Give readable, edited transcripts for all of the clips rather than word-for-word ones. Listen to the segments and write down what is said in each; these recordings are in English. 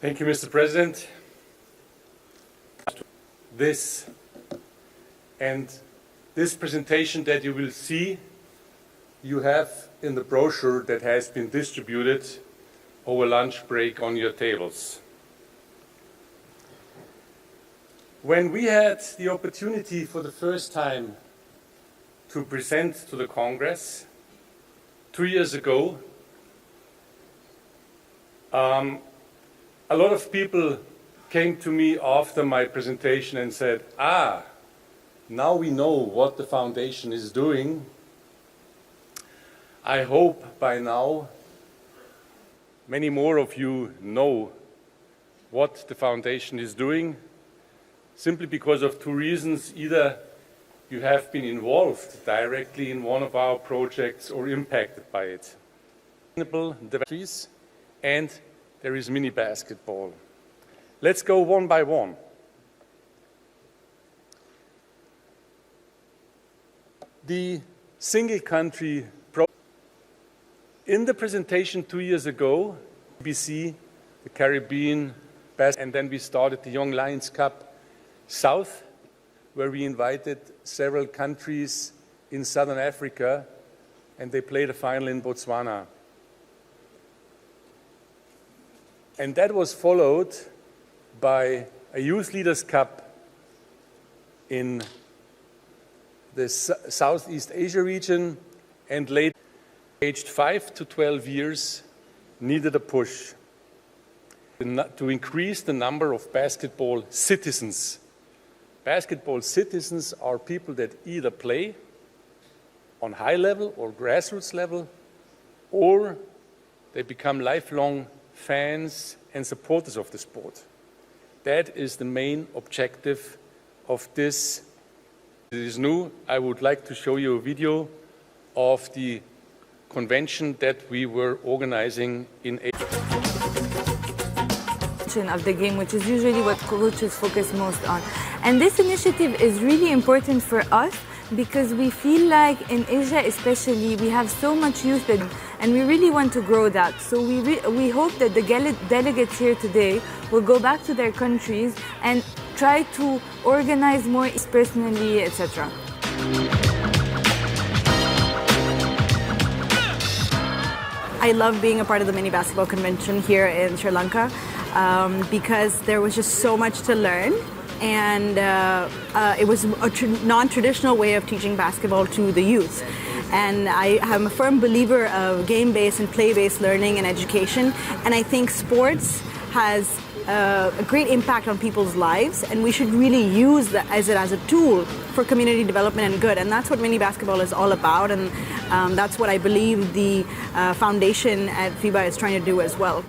Thank you, Mr. President. This presentation that you will see, you have in the brochure that has been distributed over lunch break on your tables. When we had the opportunity for the first time to present to the Congress 2 years ago, a lot of people came to me after my presentation and said, now we know what the foundation is doing. I hope by now many more of you know what the foundation is doing, simply because of two reasons. Either you have been involved directly in one of our projects or impacted by it. And there is mini basketball. Let's go one by one. The single country in the presentation 2 years ago, BBC, the Caribbean, and then we started the Young Lions Cup South, where we invited several countries in Southern Africa, and they played a final in Botswana. And that was followed by a Youth Leaders Cup in the Southeast Asia region, and later, aged 5 to 12 years, needed a push to increase the number of basketball citizens. Basketball citizens are people that either play on high level or grassroots level, or they become lifelong fans and supporters of the sport. That is the main objective of this. It is new. I would like to show you a video of the convention that we were organizing in April. Of the game, which is usually what coaches focus most on. And this initiative is really important for us because we feel like in Asia especially we have so much youth and we really want to grow that. So we hope that the delegates here today will go back to their countries and try to organize more personally, etc. I love being a part of the mini basketball convention here in Sri Lanka because there was just so much to learn, and it was a non-traditional way of teaching basketball to the youth. And I am a firm believer of game-based and play-based learning and education, and I think sports has a great impact on people's lives, and we should really use it as a tool for community development and good. And that's what mini basketball is all about, and that's what I believe the foundation at FIBA is trying to do as well.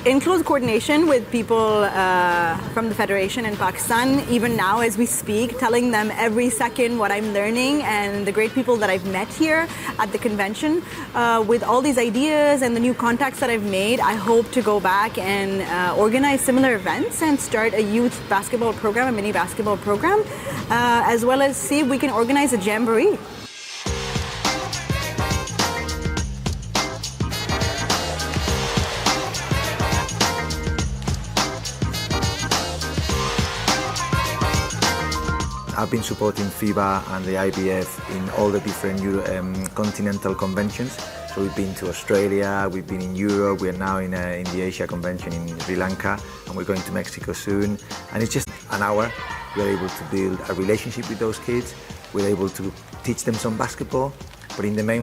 In close coordination with people from the Federation in Pakistan, even now as we speak, telling them every second what I'm learning and the great people that I've met here at the convention. With all these ideas and the new contacts that I've made, I hope to go back and organize similar events and start a youth basketball program, a mini basketball program, as well as see if we can organize a jamboree. I've been supporting FIBA and the IBF in all the different continental conventions. So we've been to Australia, we've been in Europe, we're now in the Asia convention in Sri Lanka, and we're going to Mexico soon. And it's just an hour. We're able to build a relationship with those kids. We're able to teach them some basketball, but in the main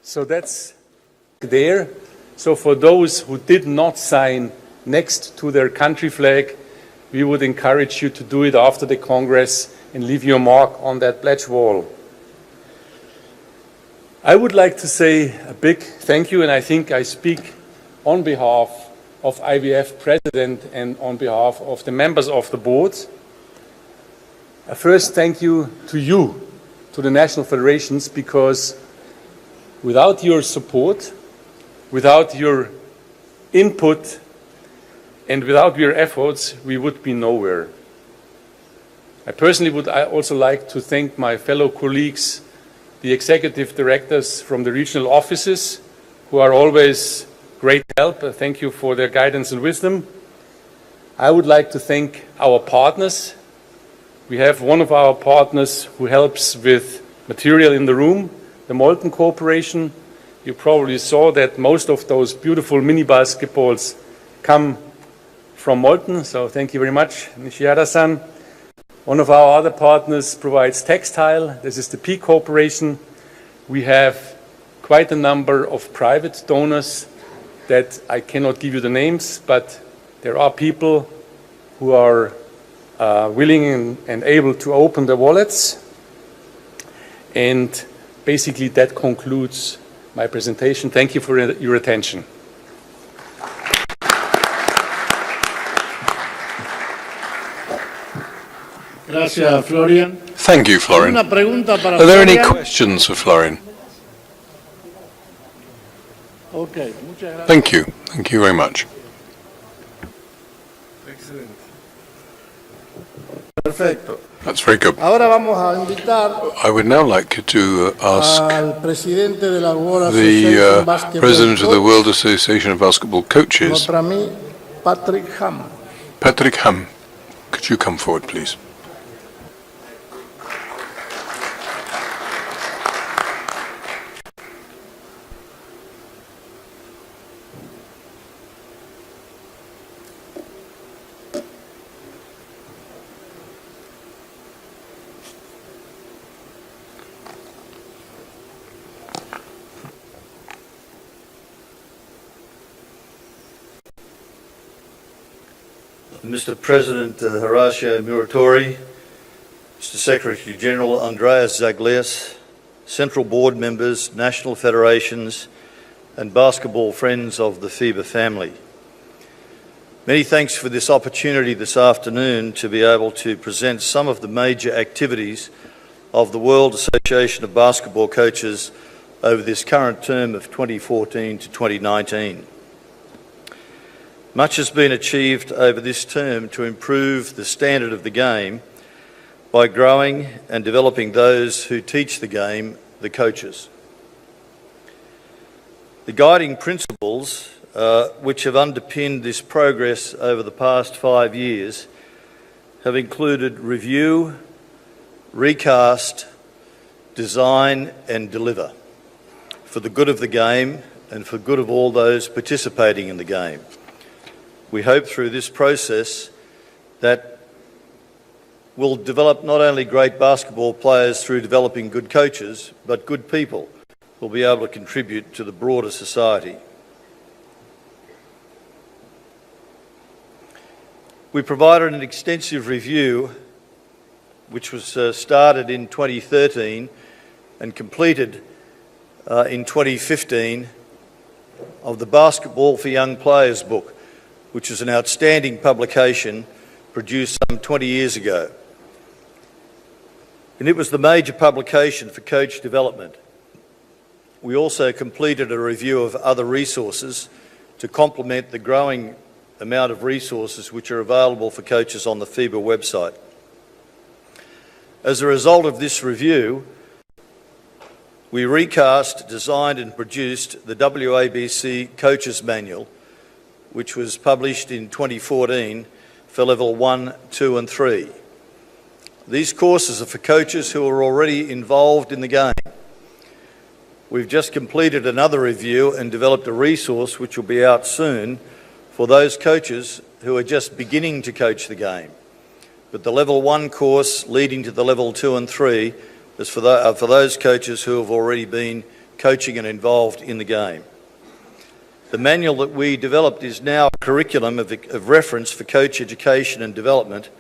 So that's there. So for those who did not sign next to their country flag, we would encourage you to do it after the Congress and leave your mark on that pledge wall. I would like to say a big thank you, and I think I speak on behalf of IBF President and on behalf of the members of the board. A first thank you, to the national federations, because without your support, without your input, and without your efforts, we would be nowhere. I personally would also like to thank my fellow colleagues, the executive directors from the regional offices, who are always great help. Thank you for their guidance and wisdom. I would like to thank our partners. We have one of our partners who helps with material in the room, the Molten Corporation. You probably saw that most of those beautiful mini basketballs come from Molten, so thank you very much, Nishihara-san. One of our other partners provides textile. This is the P Corporation. We have quite a number of private donors that I cannot give you the names, but there are people who are willing and able to open the wallets. And basically that concludes my presentation. Thank you for your attention. Gracias, Florian. Thank you, Florian. Una pregunta para Are there any Florian? questions for Florian? Okay, muchas gracias. Thank you. Thank you very much. Excellent. Perfecto. That's very good. Ahora vamos a invitar I would now like to ask al presidente de la World the Association Basketball President of the Coach, World Association of Basketball Coaches, contra mí, Patrick Ham. Patrick Ham. Could you come forward, please? Mr. President Horacio Muratori, Mr. Secretary General Andreas Zaglias, Central Board members, national federations, and basketball friends of the FIBA family. Many thanks for this opportunity this afternoon to be able to present some of the major activities of the World Association of Basketball Coaches over this current term of 2014 to 2019. Much has been achieved over this term to improve the standard of the game by growing and developing those who teach the game, the coaches. The guiding principles which have underpinned this progress over the past 5 years have included review, recast, design and deliver for the good of the game and for the good of all those participating in the game. We hope through this process that we'll develop not only great basketball players through developing good coaches, but good people who will be able to contribute to the broader society. We provided an extensive review which was started in 2013 and completed in 2015 of the Basketball for Young Players book, which is an outstanding publication produced some 20 years ago. And it was the major publication for coach development. We also completed a review of other resources to complement the growing amount of resources which are available for coaches on the FIBA website. As a result of this review, we recast, designed and produced the WABC Coaches Manual, which was published in 2014 for level 1, 2 and 3. These courses are for coaches who are already involved in the game. We've just completed another review and developed a resource which will be out soon for those coaches who are just beginning to coach the game. But the level 1 course leading to the level 2 and 3 is for those coaches who have already been coaching and involved in the game. The manual that we developed is now a curriculum of reference for coach education and development,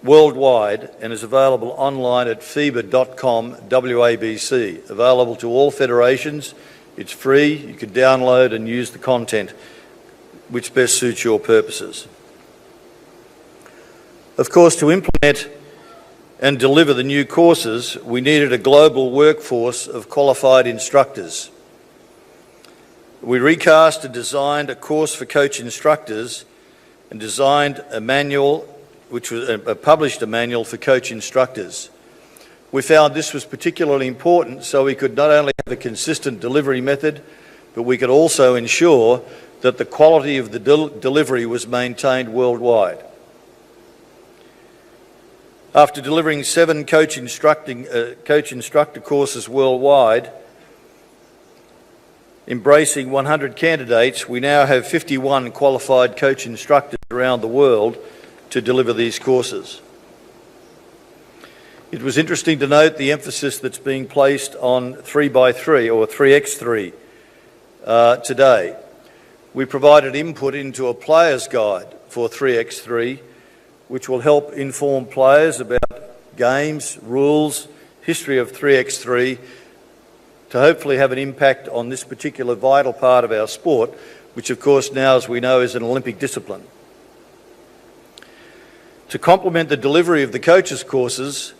worldwide and is available online at FIBA.com WABC. Available to all federations. It's free. You can download and use the content which best suits your purposes. Of course, to implement and deliver the new courses, we needed a global workforce of qualified instructors. We recast and designed a course for coach instructors and designed a manual, which was published a manual for coach instructors. We found this was particularly important so we could not only have a consistent delivery method, but we could also ensure that the quality of the delivery was maintained worldwide. After delivering 7 coach instructor courses worldwide, embracing 100 candidates, we now have 51 qualified coach instructors around the world to deliver these courses. It was interesting to note the emphasis that's being placed on 3x3 or 3x3 today. We provided input into a player's guide for 3x3, which will help inform players about games, rules, history of 3x3, to hopefully have an impact on this particular vital part of our sport, which of course now, as we know, is an Olympic discipline. To complement the delivery of the coaches' courses,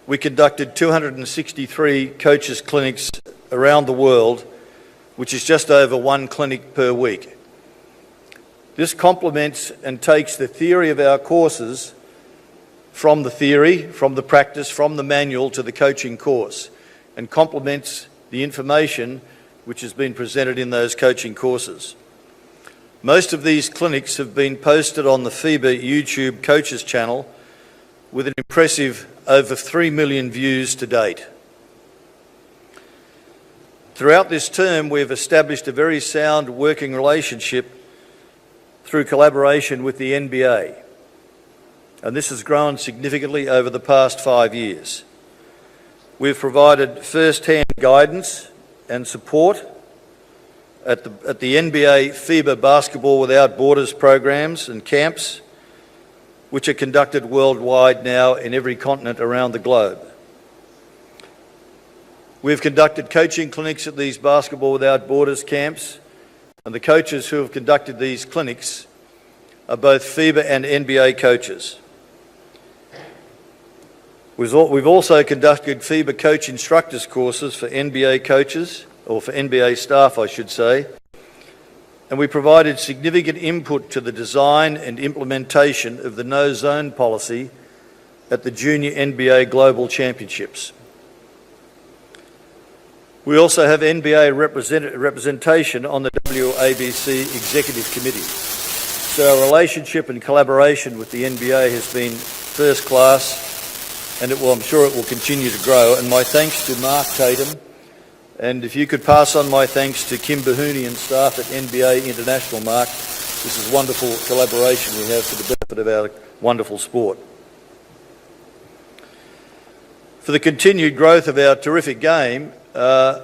we conducted 263 coaches' clinics around the world, which is just over 1 clinic per week. This complements and takes the theory of our courses from the theory, from the practice, from the manual to the coaching course, and complements the information which has been presented in those coaching courses. Most of these clinics have been posted on the FIBA YouTube Coaches channel with an impressive over 3 million views to date. Throughout this term, we have established a very sound working relationship through collaboration with the NBA, and this has grown significantly over the past 5 years. We've provided first-hand guidance and support at the NBA FIBA Basketball Without Borders programs and camps, which are conducted worldwide now in every continent around the globe. We've conducted coaching clinics at these Basketball Without Borders camps, and the coaches who have conducted these clinics are both FIBA and NBA coaches. We've also conducted FIBA coach instructors courses for NBA coaches, or for NBA staff, I should say, and we provided significant input to the design and implementation of the no-zone policy at the Junior NBA Global Championships. We also have NBA representation on the WABC Executive Committee. So our relationship and collaboration with the NBA has been first class, and I'm sure it will continue to grow. And my thanks to Mark Tatum, and if you could pass on my thanks to Kim Bahuni and staff at NBA International, Mark. This is wonderful collaboration we have for the benefit of our wonderful sport. For the continued growth of our terrific game,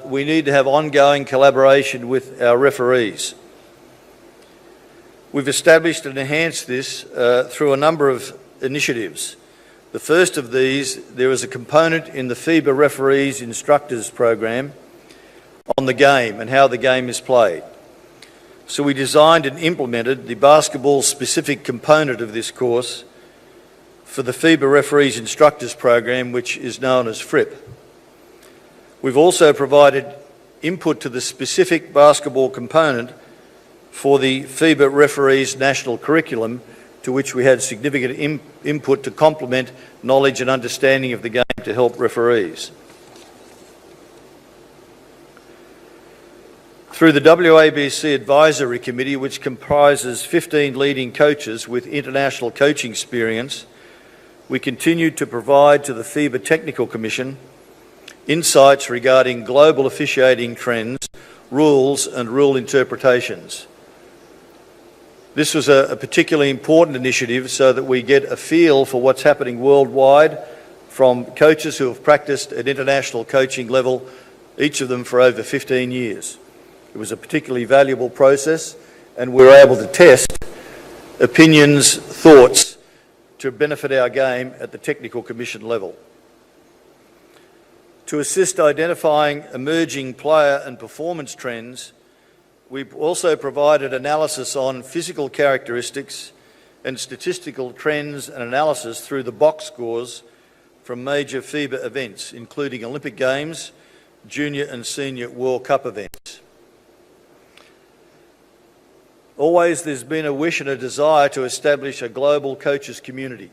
we need to have ongoing collaboration with our referees. We've established and enhanced this through a number of initiatives. The first of these, there is a component in the FIBA Referees Instructors program on the game and how the game is played. So we designed and implemented the basketball-specific component of this course for the FIBA Referees Instructors program, which is known as FRIP. We've also provided input to the specific basketball component for the FIBA Referees National Curriculum, to which we had significant input to complement knowledge and understanding of the game to help referees. Through the WABC Advisory Committee, which comprises 15 leading coaches with international coaching experience, we continue to provide to the FIBA Technical Commission insights regarding global officiating trends, rules and rule interpretations. This was a particularly important initiative so that we get a feel for what's happening worldwide from coaches who have practiced at international coaching level, each of them for over 15 years. It was a particularly valuable process, and we were able to test opinions, thoughts to benefit our game at the technical commission level. To assist identifying emerging player and performance trends, we've also provided analysis on physical characteristics and statistical trends and analysis through the box scores from major FIBA events, including Olympic Games, Junior and Senior World Cup events. Always there's been a wish and a desire to establish a global coaches community.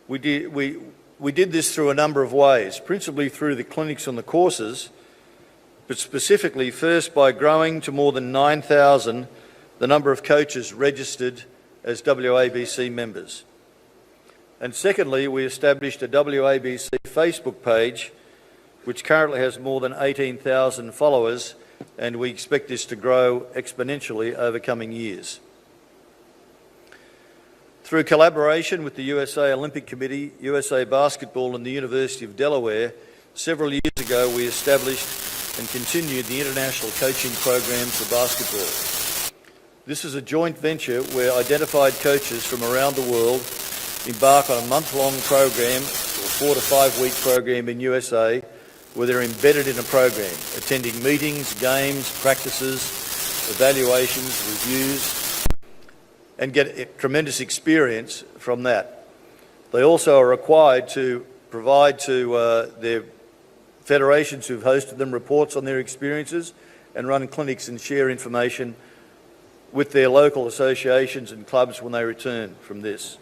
We did this through a number of ways, principally through the clinics and the courses, but specifically first by growing to more than 9,000 the number of coaches registered as WABC members. And secondly, we established a WABC Facebook page, which currently has more than 18,000 followers, and we expect this to grow exponentially over coming years. Through collaboration with the USA Olympic Committee, USA Basketball and the University of Delaware, several years ago we established and continued the International Coaching Program for Basketball. This is a joint venture where identified coaches from around the world embark on a month-long program or 4 to 5 week program in USA where they're embedded in a program, attending meetings, games, practices, evaluations, reviews, and get tremendous experience from that. They also are required to provide to their federations who've hosted them reports on their experiences and run clinics and share information with their local associations and clubs when they return from this.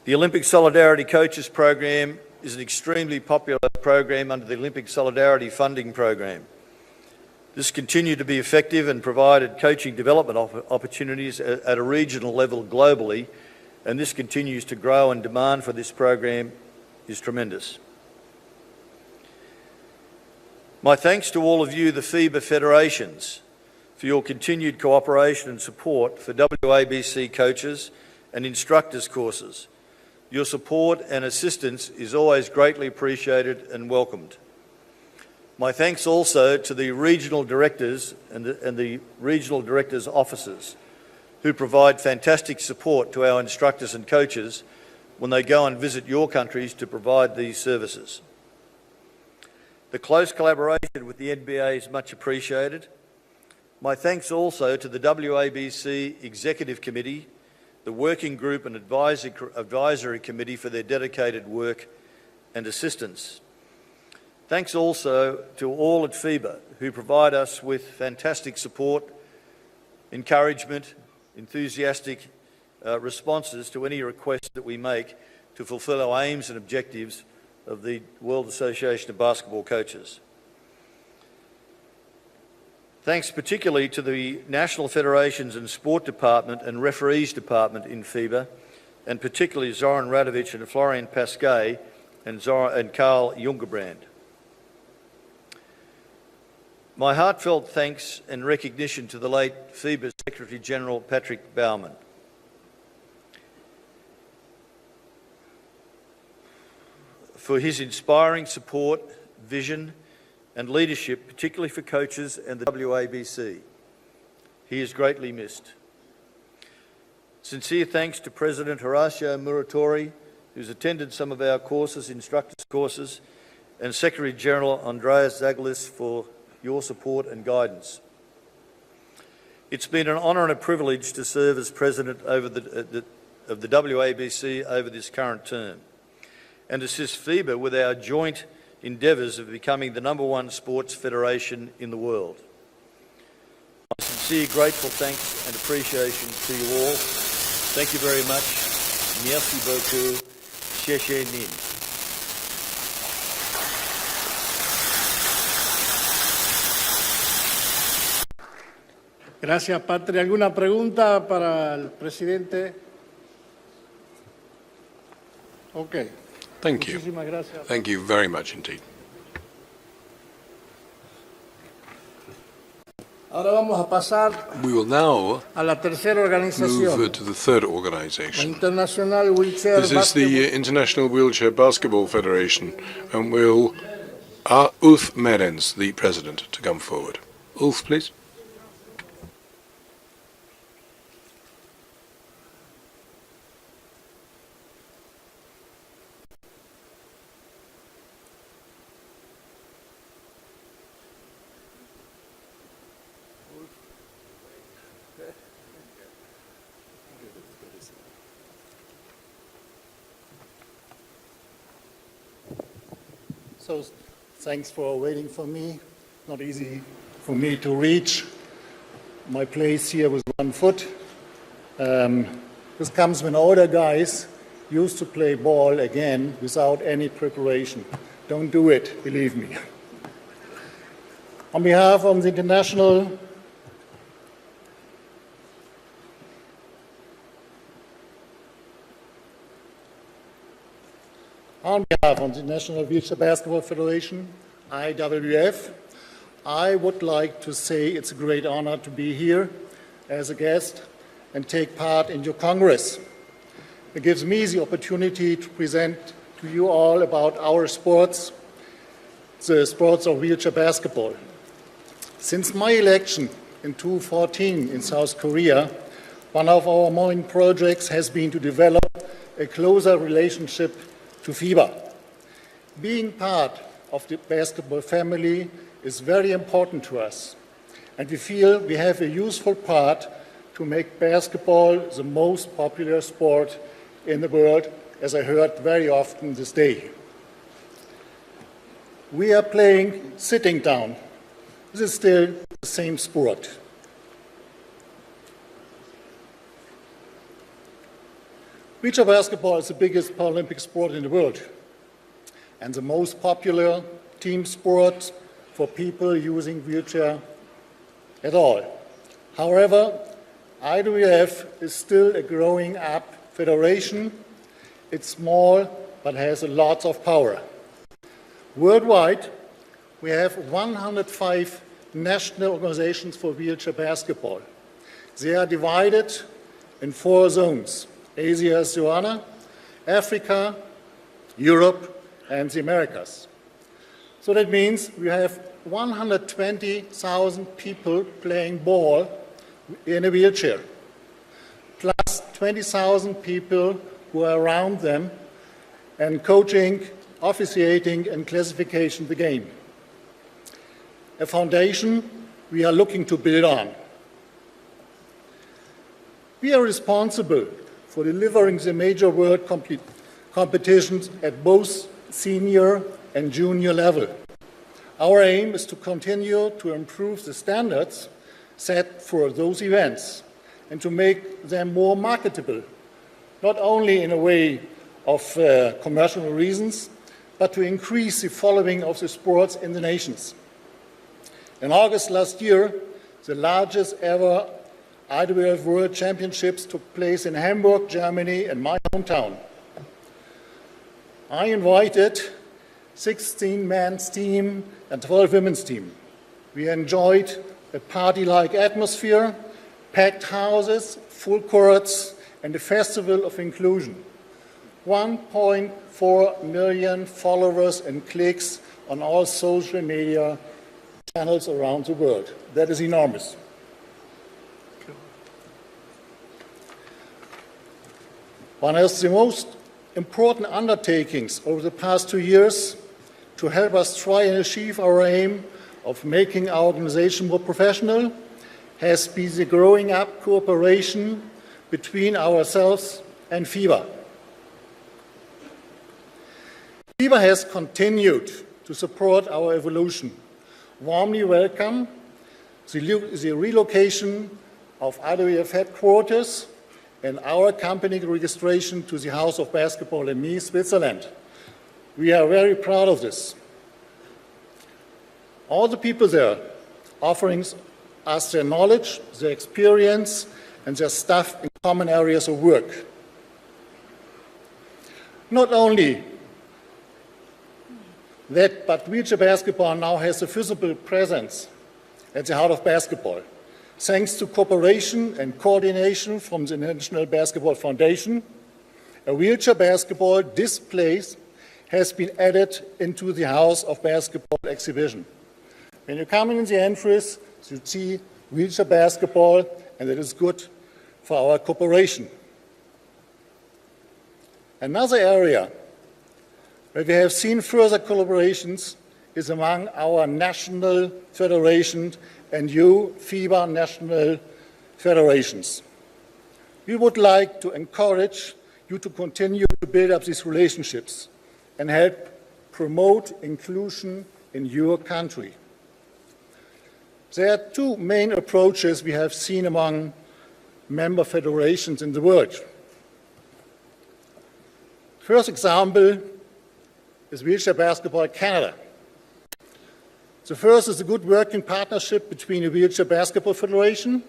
The Olympic Solidarity Coaches Program is an extremely popular program under the Olympic Solidarity Funding Program. This continued to be effective and provided coaching development opportunities at a regional level globally, and this continues to grow, and demand for this program is tremendous. My thanks to all of you, the FIBA federations, for your continued cooperation and support for WABC coaches and instructors courses. Your support and assistance is always greatly appreciated and welcomed. My thanks also to the regional directors and the regional directors' offices who provide fantastic support to our instructors and coaches when they go and visit your countries to provide these services. The close collaboration with the NBA is much appreciated. My thanks also to the WABC Executive Committee, the Working Group and Advisory Committee for their dedicated work and assistance. Thanks also to all at FIBA who provide us with fantastic support, encouragement, enthusiastic responses to any requests that we make to fulfil our aims and objectives of the World Association of Basketball Coaches. Thanks particularly to the National Federations and Sport Department and Referees Department in FIBA, and particularly Zoran Radovic and Florian Pasquet and Karl Jungerbrand. My heartfelt thanks and recognition to the late FIBA Secretary General Patrick Baumann. For his inspiring support, vision and leadership, particularly for coaches and the WABC. He is greatly missed. Sincere thanks to President Horacio Muratori, who's attended some of our courses, instructors' courses, and Secretary General Andreas Zaglis for your support and guidance. It's been an honour and a privilege to serve as President of the WABC over this current term and assist FIBA with our joint endeavours of becoming the #1 sports federation in the world. My sincere, grateful thanks and appreciation to you all. Thank you very much. Merci beaucoup. Xie nin. Gracias, Patri. ¿Alguna pregunta para el presidente? Ok. Thank you. Muchísimas gracias. Thank you very much indeed. Ahora vamos a pasar We will now a la tercera organización, move to the third la organization. International Wheelchair This is the Basketball. International Wheelchair Basketball Federation, and we'll ask Ulf Merens, the president, to come forward. Ulf, please. So thanks for waiting for me. Not easy for me to reach my place here with one foot. This comes when older guys used to play ball again without any preparation. Don't do it, believe me. On behalf of the International Wheelchair Basketball Federation, IWF, I would like to say it's a great honor to be here as a guest and take part in your Congress. It gives me the opportunity to present to you all about our sports, the sports of wheelchair basketball. Since my election in 2014 in South Korea, one of our main projects has been to develop a closer relationship to FIBA. Being part of the basketball family is very important to us, and we feel we have a useful part to make basketball the most popular sport in the world, as I heard very often this day. We are playing sitting down. This is still the same sport. Wheelchair basketball is the biggest Paralympic sport in the world and the most popular team sport for people using wheelchair at all. However, IWF is still a growing up federation. It's small but has a lot of power. Worldwide, we have 105 national organizations for wheelchair basketball. They are divided in 4 zones: Asia, Oceania, Africa, Europe, and the Americas. So that means we have 120,000 people playing ball in a wheelchair, plus 20,000 people who are around them and coaching, officiating, and classification the game. A foundation we are looking to build on. We are responsible for delivering the major world competitions at both senior and junior level. Our aim is to continue to improve the standards set for those events and to make them more marketable, not only in a way of commercial reasons, but to increase the following of the sports in the nations. In August last year, the largest ever IWF World Championships took place in Hamburg, Germany, in my hometown. I invited 16 men's team and 12 women's team. We enjoyed a party-like atmosphere, packed houses, full courts, and a festival of inclusion. 1.4 million followers and clicks on all social media channels around the world. That is enormous. One of the most important undertakings over the past 2 years to help us try and achieve our aim of making our organization more professional has been the growing up cooperation between ourselves and FIBA. FIBA has continued to support our evolution. Warmly welcome the relocation of IWF headquarters and our company registration to the House of Basketball in Nice, Switzerland. We are very proud of this. All the people there offering us their knowledge, their experience, and their staff in common areas of work. Not only that, but wheelchair basketball now has a visible presence at the heart of basketball. Thanks to cooperation and coordination from the International Basketball Foundation, a wheelchair basketball display has been added into the House of Basketball exhibition. When you come in the entrance, you see wheelchair basketball, and that is good for our cooperation. Another area where we have seen further collaborations is among our national federations and new FIBA national federations. We would like to encourage you to continue to build up these relationships and help promote inclusion in your country. There are two main approaches we have seen among member federations in the world. First example is Wheelchair Basketball Canada. The first is a good working partnership between the Wheelchair Basketball Federation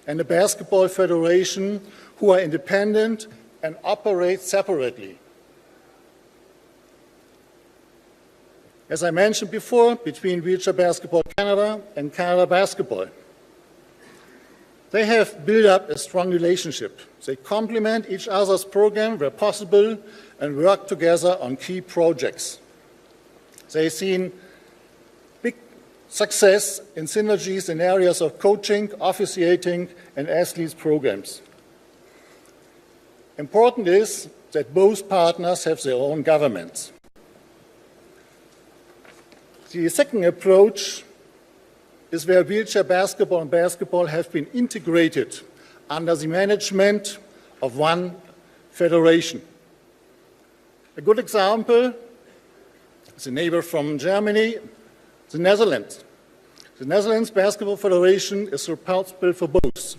and the Basketball Federation, who are independent and operate separately. As I mentioned before, between Wheelchair Basketball Canada and Canada Basketball. They have built up a strong relationship. They complement each other's program where possible and work together on key projects. They've seen big success in synergies in areas of coaching, officiating, and athletes programs. Important is that both partners have their own governments. The second approach is where wheelchair basketball and basketball have been integrated under the management of one federation. A good example is a neighbor from Germany, the Netherlands. The Netherlands Basketball Federation is responsible for both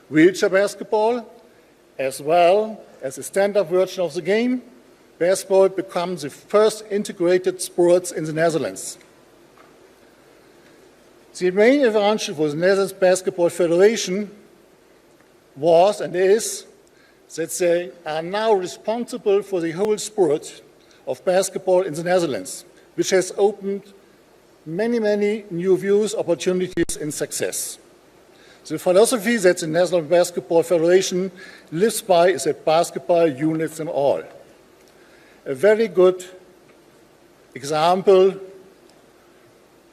wheelchair basketball as well as a standard version of the game. Basketball becomes the first integrated sport in the Netherlands. The main advantage for the Netherlands Basketball Federation was and is that they are now responsible for the whole sport of basketball in the Netherlands, which has opened many, many new views, opportunities, and success. The philosophy that the Netherlands Basketball Federation lives by is that basketball unites them all. A very good example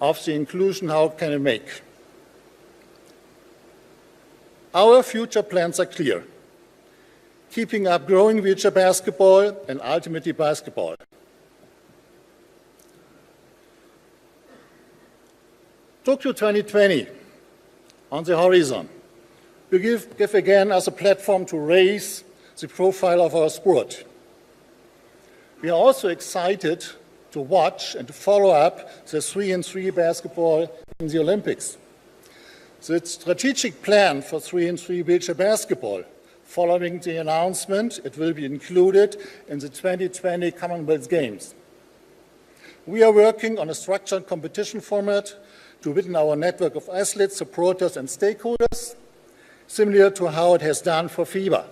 of the inclusion, how can it make? Our future plans are clear. Keeping up growing wheelchair basketball and ultimately basketball. Tokyo 2020 on the horizon. We give again us a platform to raise the profile of our sport. We are also excited to watch and to follow up the 3-on-3 basketball in the Olympics. The strategic plan for 3-on-3 wheelchair basketball, following the announcement, it will be included in the 2020 Commonwealth Games. We are working on a structured competition format to widen our network of athletes, supporters, and stakeholders, similar to how it has done for FIBA.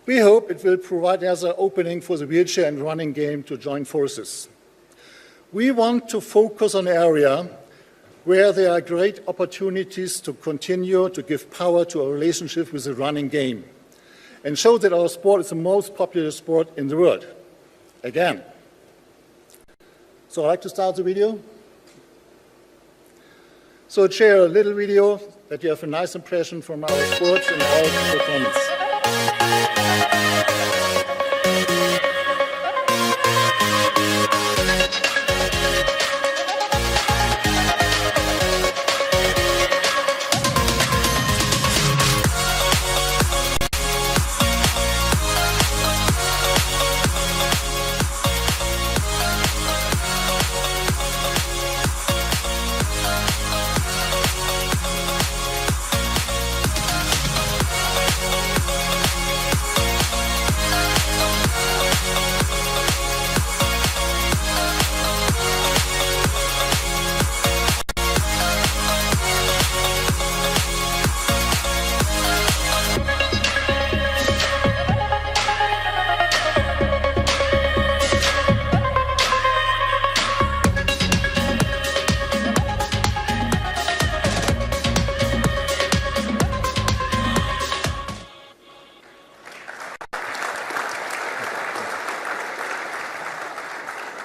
We hope it will provide us an opening for the wheelchair and running game to join forces. We want to focus on an area where there are great opportunities to continue to give power to our relationship with the running game and show that our sport is the most popular sport in the world. Again. So I'd like to start the video. So share a little video that you have a nice impression from our sports and our performance.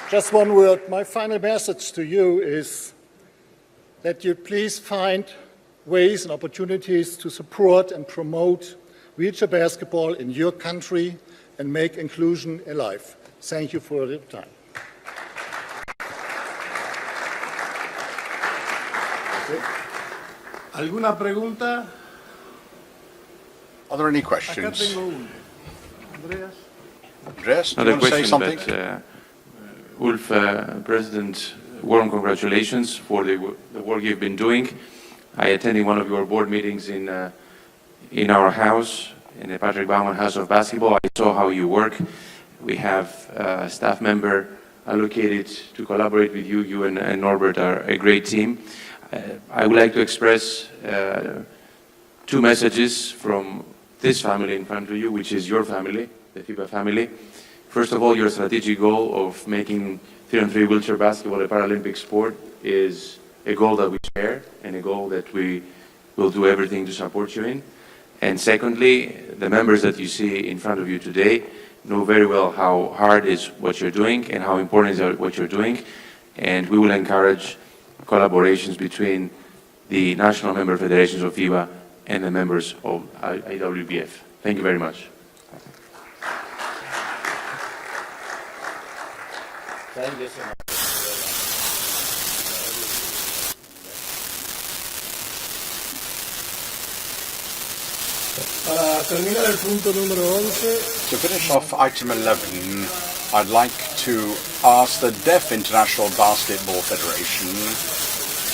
Just one word. My final message to you is that you please find ways and opportunities to support and promote wheelchair basketball in your country and make inclusion alive. Thank you for your time. ¿Alguna pregunta? Are there any Acá questions? tengo una. Andreas. Andreas, do Not you a want to say question, something? but Ulf, President, warm congratulations for the work you've been doing. I attended one of your board meetings in our house, in the Patrick Baumann House of Basketball. I saw how you work. We have a staff member allocated to collaborate with you. You and Norbert are a great team. I would like to express two messages from this family in front of you, which is your family, the FIBA family. First of all, your strategic goal of making 3-on-3 wheelchair basketball a Paralympic sport is a goal that we share and a goal that we will do everything to support you in. And secondly, the members that you see in front of you today know very well how hard is what you're doing and how important is what you're doing. And we will encourage collaborations between the national member federations of FIBA and the members of IWBF. Thank you very much. Thank you so much. Para terminar el punto número 11. To finish off item 11, I'd like to ask the Deaf International Basketball Federation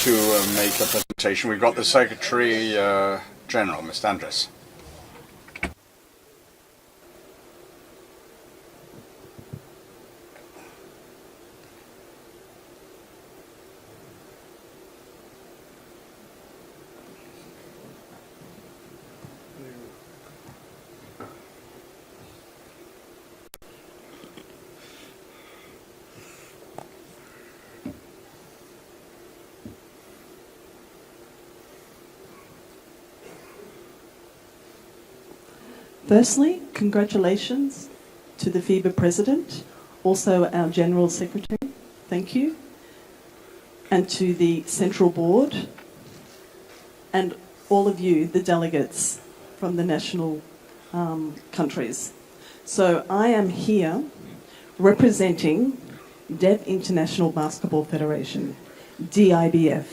to make a presentation. We've got the Secretary General, Mr. Andres. Firstly, congratulations to the FIBA President, also our General Secretary, thank you, and to the Central Board, and all of you, the delegates from the national countries. So I am here representing Deaf International Basketball Federation, DIBF.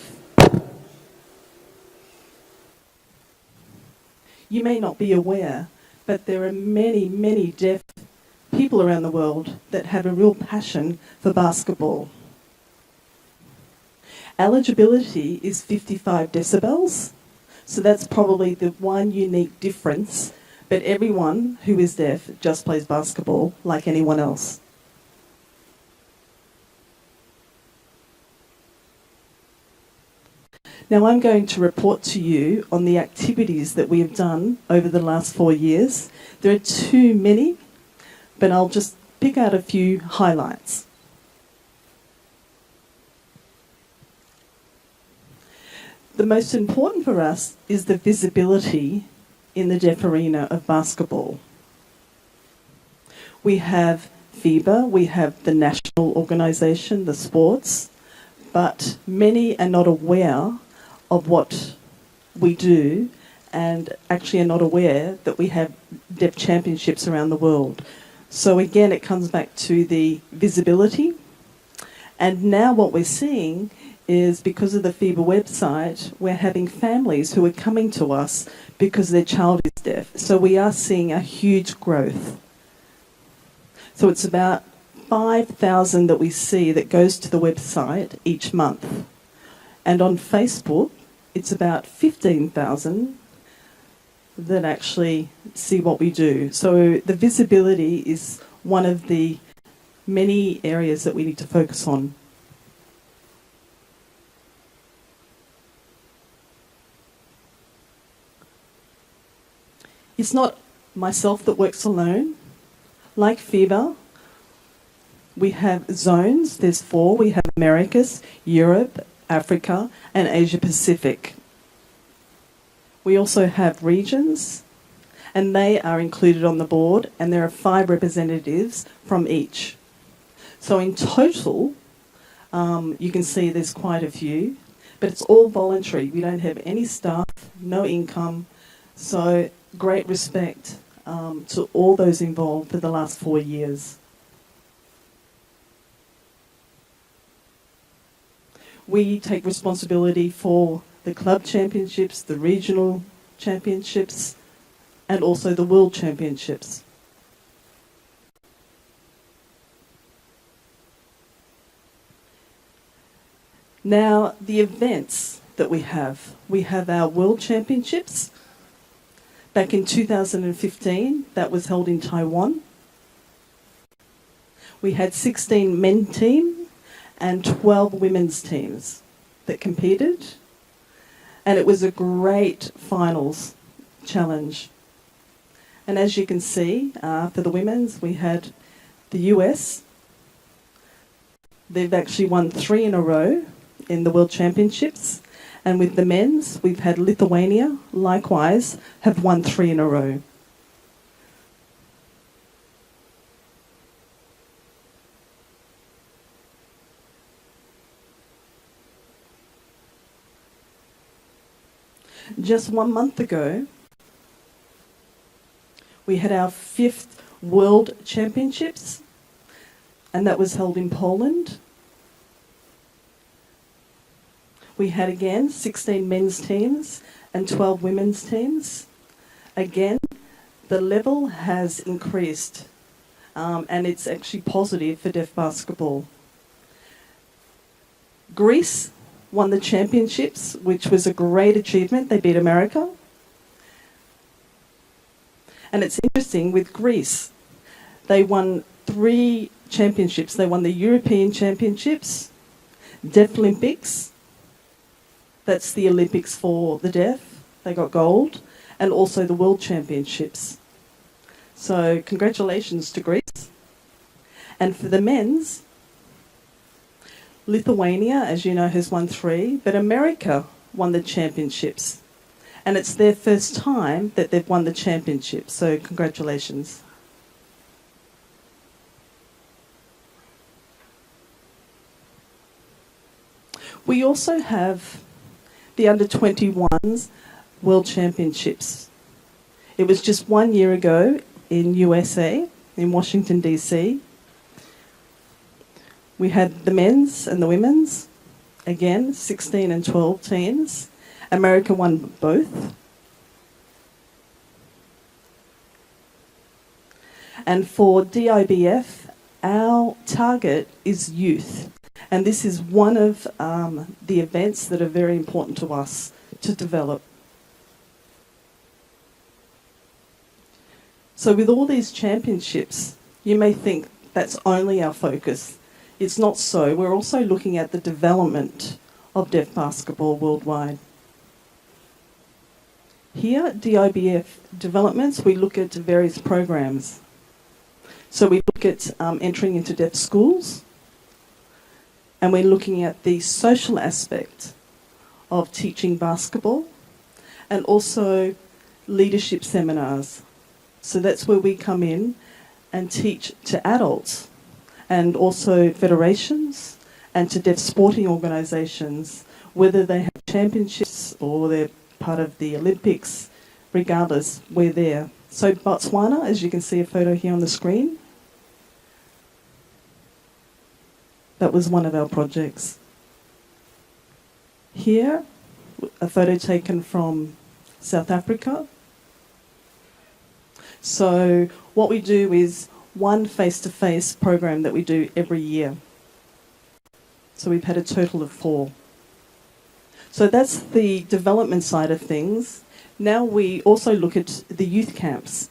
You may not be aware, but there are many, many deaf people around the world that have a real passion for basketball. Eligibility is 55 decibels, so that's probably the one unique difference, but everyone who is deaf just plays basketball like anyone else. Now I'm going to report to you on the activities that we have done over the last 4 years. There are too many, but I'll just pick out a few highlights. The most important for us is the visibility in the deaf arena of basketball. We have FIBA, we have the national organisation, the sports, but many are not aware of what we do and actually are not aware that we have deaf championships around the world. So again, it comes back to the visibility. And now what we're seeing is because of the FIBA website, we're having families who are coming to us because their child is deaf. So we are seeing a huge growth. So it's about 5,000 that we see that goes to the website each month. And on Facebook, it's about 15,000 that actually see what we do. So the visibility is one of the many areas that we need to focus on. It's not myself that works alone. Like FIBA, we have zones. There's 4. We have Americas, Europe, Africa, and Asia Pacific. We also have regions, and they are included on the board, and there are 5 representatives from each. So in total, you can see there's quite a few, but it's all voluntary. We don't have any staff, no income, so great respect to all those involved for the last 4 years. We take responsibility for the club championships, the regional championships, and also the world championships. Now, the events that we have our World Championships. Back in 2015, that was held in Taiwan. We had 16 men team and 12 women's teams that competed. And it was a great finals challenge. And as you can see, for the women's, we had the US. They've actually won 3 in a row in the World Championships. And with the men's, we've had Lithuania, likewise, have won 3 in a row. Just 1 month ago, we had our 5th World Championships, and that was held in Poland. We had again 16 men's teams and 12 women's teams. Again, the level has increased, and it's actually positive for deaf basketball. Greece won the championships, which was a great achievement. They beat America. And it's interesting with Greece, they won 3 championships. They won the European Championships, Deaf Olympics, that's the Olympics for the deaf, they got gold, and also the World Championships. So congratulations to Greece. And for the men's, Lithuania, as you know, has won 3, but America won the championships. And it's their first time that they've won the championship, so congratulations. We also have the under-21s World Championships. It was just 1 year ago in USA, in Washington, DC. We had the men's and the women's, again, 16 and 12 teams. America won both. And for DIBF, our target is youth. And this is one of the events that are very important to us to develop. So with all these championships, you may think that's only our focus. It's not so. We're also looking at the development of deaf basketball worldwide. Here at DIBF Developments, we look at various programs. So we look at entering into deaf schools, and we're looking at the social aspect of teaching basketball, and also leadership seminars. So that's where we come in and teach to adults, and also federations, and to deaf sporting organisations, whether they have championships or they're part of the Olympics, regardless, we're there. So Botswana, as you can see a photo here on the screen, that was one of our projects. Here, a photo taken from South Africa. So what we do is one face-to-face program that we do every year. So we've had a total of 4. So that's the development side of things. Now we also look at the youth camps.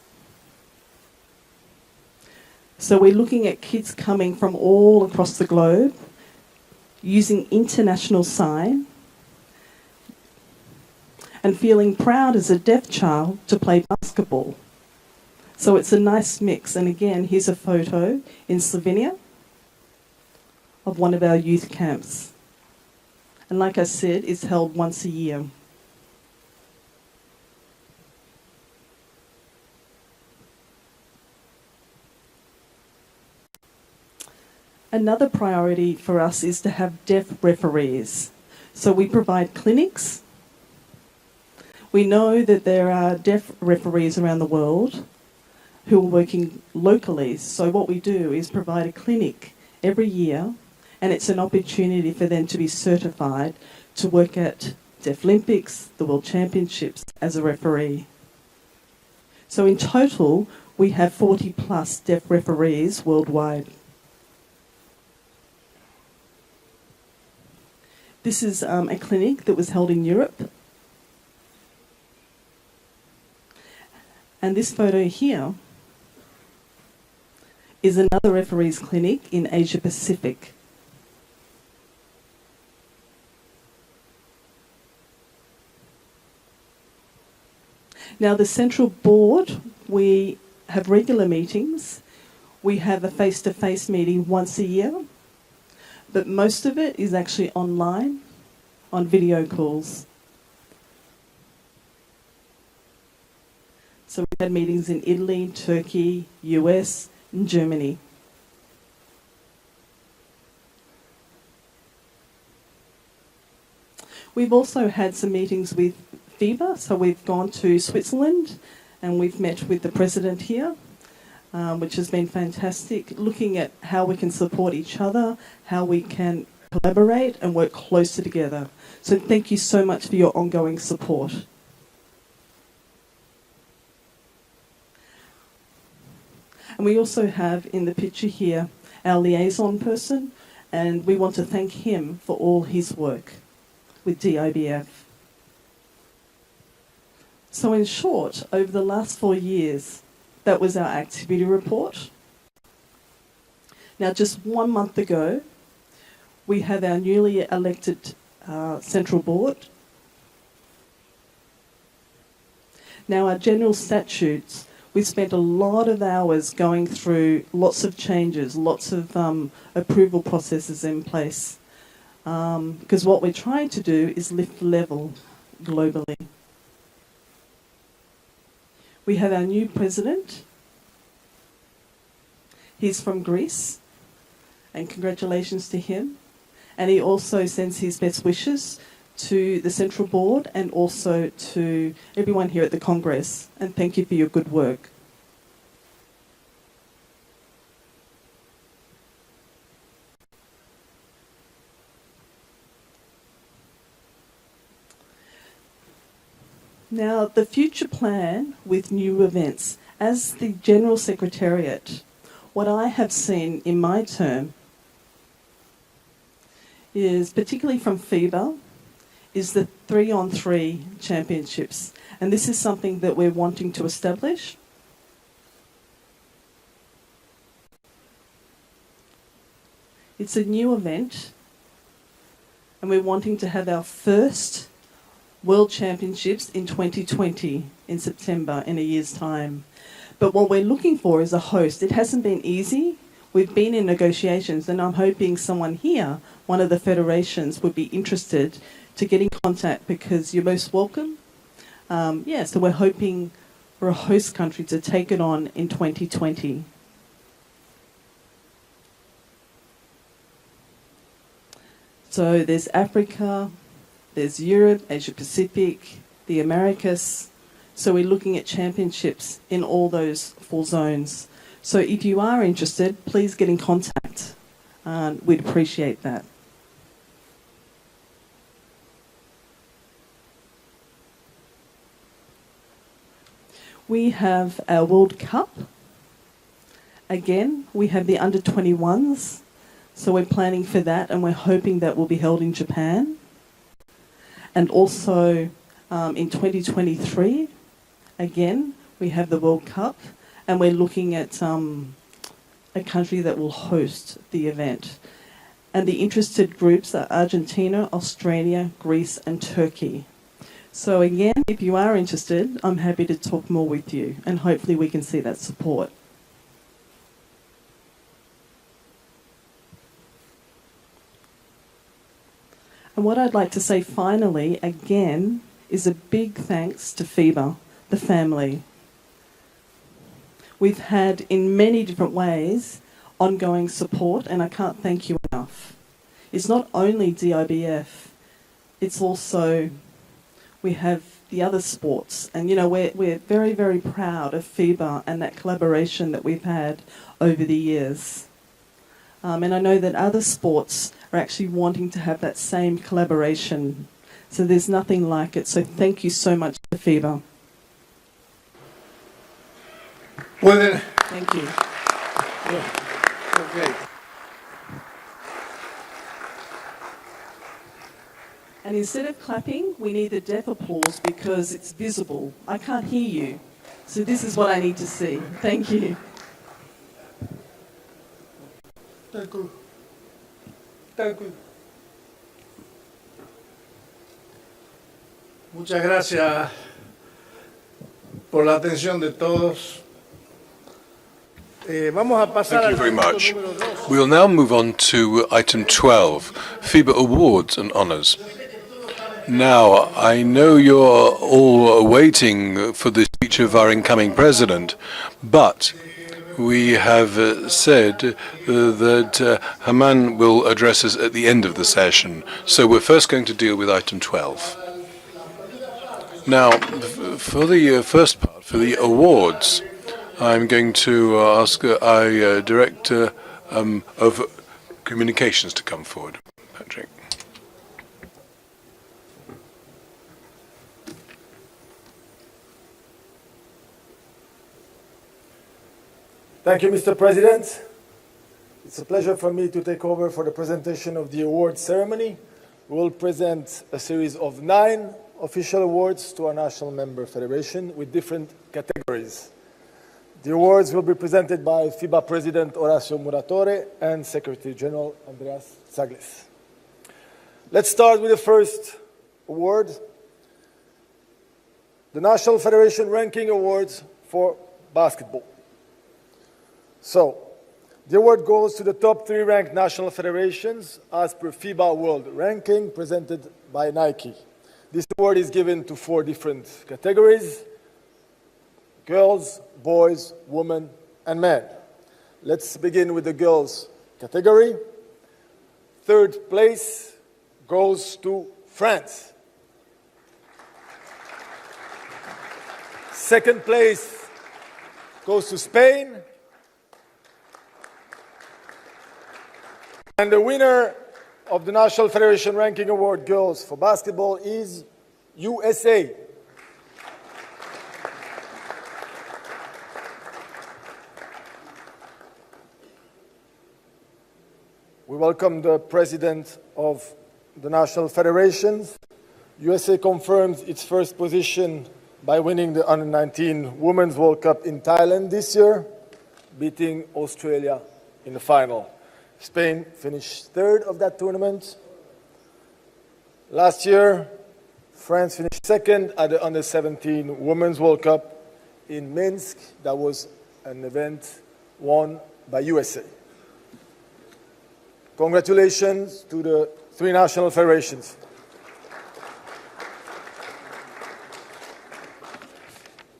So we're looking at kids coming from all across the globe using international sign and feeling proud as a deaf child to play basketball. So it's a nice mix. And again, here's a photo in Slovenia of one of our youth camps. And like I said, it's held once a year. Another priority for us is to have deaf referees. So we provide clinics. We know that there are deaf referees around the world who are working locally. So what we do is provide a clinic every year, and it's an opportunity for them to be certified to work at Deaf Olympics, the World Championships, as a referee. So in total, we have 40 plus deaf referees worldwide. This is a clinic that was held in Europe. And this photo here is another referees clinic in Asia Pacific. Now the central board, we have regular meetings. We have a face-to-face meeting once a year, but most of it is actually online, on video calls. So we've had meetings in Italy, Turkey, US, and Germany. We've also had some meetings with FIBA, so we've gone to Switzerland and we've met with the president here, which has been fantastic, looking at how we can support each other, how we can collaborate and work closer together. So thank you so much for your ongoing support. And we also have in the picture here our liaison person, and we want to thank him for all his work with DIBF. So in short, over the last 4 years, that was our activity report. Now just 1 month ago, we have our newly elected central board. Now our general statutes, we spent a lot of hours going through lots of changes, lots of approval processes in place. Because what we're trying to do is lift the level globally. We have our new president. He's from Greece, and congratulations to him. And he also sends his best wishes to the Central Board and also to everyone here at the Congress. And thank you for your good work. Now, the future plan with new events. As the General Secretariat, what I have seen in my term is, particularly from FIBA, is the 3-on-3 championships. And this is something that we're wanting to establish. It's a new event, and we're wanting to have our first World Championships in 2020 in September, in a year's time. But what we're looking for is a host. It hasn't been easy. We've been in negotiations, and I'm hoping someone here, one of the federations, would be interested to get in contact, because you're most welcome. So we're hoping for a host country to take it on in 2020. So there's Africa, there's Europe, Asia Pacific, the Americas. So we're looking at championships in all those 4 zones. So if you are interested, please get in contact. We'd appreciate that. We have our World Cup. Again, we have the under-21s. So we're planning for that, and we're hoping that will be held in Japan. And also in 2023, again, we have the World Cup, and we're looking at a country that will host the event. And the interested groups are Argentina, Australia, Greece, and Turkey. So again, if you are interested, I'm happy to talk more with you, and hopefully we can see that support. And what I'd like to say finally, again, is a big thanks to FIBA, the family. We've had, in many different ways, ongoing support, and I can't thank you enough. It's not only DIBF, it's also, we have the other sports. And, you know, we're very, very proud of FIBA and that collaboration that we've had over the years. And I know that other sports are actually wanting to have that same collaboration. So there's nothing like it. So thank you so much to FIBA. Well then, thank you. Okay. And instead of clapping, we need the deaf applause because it's visible. I can't hear you. So this is what I need to see. Thank you. Thank you. Thank you. Muchas gracias por la atención de todos. Vamos a pasar Thank you very al punto much. número 2. We'll now move on to item 12, FIBA Awards and Honours. Now, I know you're all waiting for the speech of our incoming president, but we have said that Haman will address us at the end of the session. So we're first going to deal with item 12. Now, for the first part, for the awards, I'm going to ask our Director of Communications to come forward. Patrick. Thank you, Mr. President. It's a pleasure for me to take over for the presentation of the award ceremony. We will present a series of 9 official awards to our national member federation with different categories. The awards will be presented by FIBA President Horacio Muratore and Secretary General Andreas Sagles. Let's start with the first award, the National Federation Ranking Awards for Basketball. So, the award goes to the top 3 ranked national federations as per FIBA World Ranking presented by Nike. This award is given to 4 different categories: girls, boys, women, and men. Let's begin with the girls category. 3rd place goes to France. 2nd place goes to Spain. And the winner of the National Federation Ranking Award Girls for Basketball is USA. We welcome the President of the National Federations. USA confirms its first position by winning the Under-19 Women's World Cup in Thailand this year, beating Australia in the final. Spain finished 3rd of that tournament. Last year, France finished 2nd at the Under-17 Women's World Cup in Minsk. That was an event won by USA. Congratulations to the 3 national federations.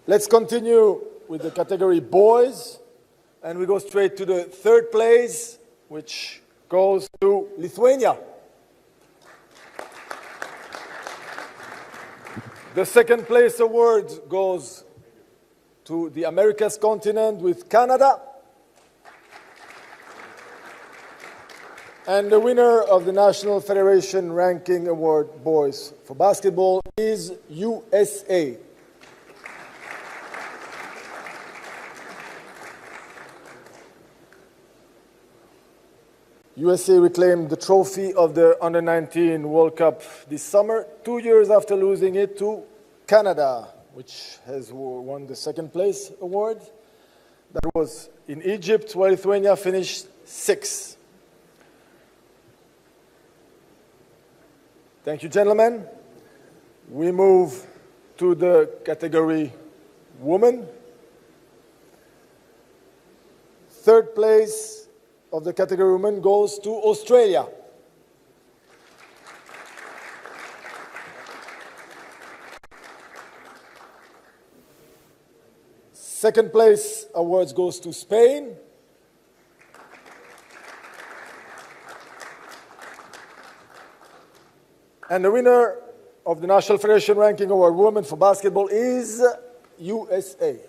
Let's continue with the category boys, and we go straight to the 3rd place, which goes to Lithuania. The 2nd place award goes to the Americas continent with Canada. And the winner of the National Federation Ranking Award Boys for Basketball is USA. USA reclaimed the trophy of the Under-19 World Cup this summer, 2 years after losing it to Canada, which has won the 2nd place award. That was in Egypt, where Lithuania finished 6th. Thank you, gentlemen. We move to the category women. 3rd place of the category women goes to Australia. Second place awards goes to Spain. And the winner of the National Federation Ranking Award Women for Basketball is USA.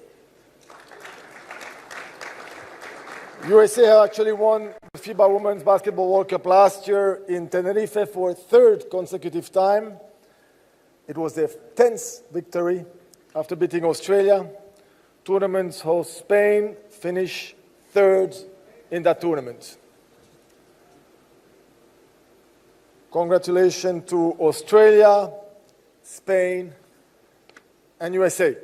USA actually won the FIBA Women's Basketball World Cup last year in Tenerife for a 3rd consecutive time. It was their 10th victory after beating Australia. Tournament's host Spain finished 3rd in that tournament. Congratulations to Australia, Spain, and USA.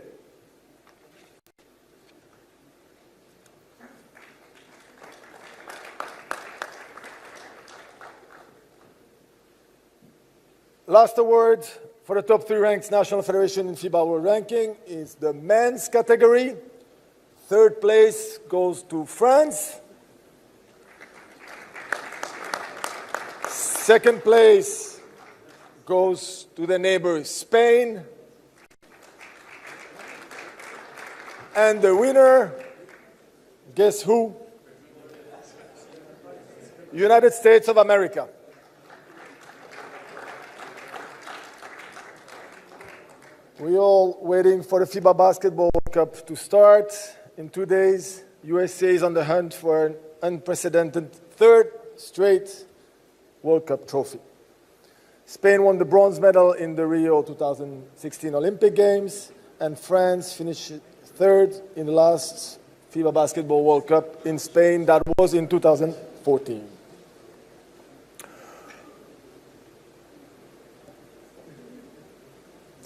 Last award for the top 3 ranked national federation in FIBA World Ranking is the men's category. 3rd place goes to France. 2nd place goes to the neighbor Spain. And the winner, guess who? United States of America. We're all waiting for the FIBA Basketball World Cup to start. In 2 days, USA is on the hunt for an unprecedented 3rd straight World Cup trophy. Spain won the bronze medal in the Rio 2016 Olympic Games, and France finished 3rd in the last FIBA Basketball World Cup in Spain. That was in 2014.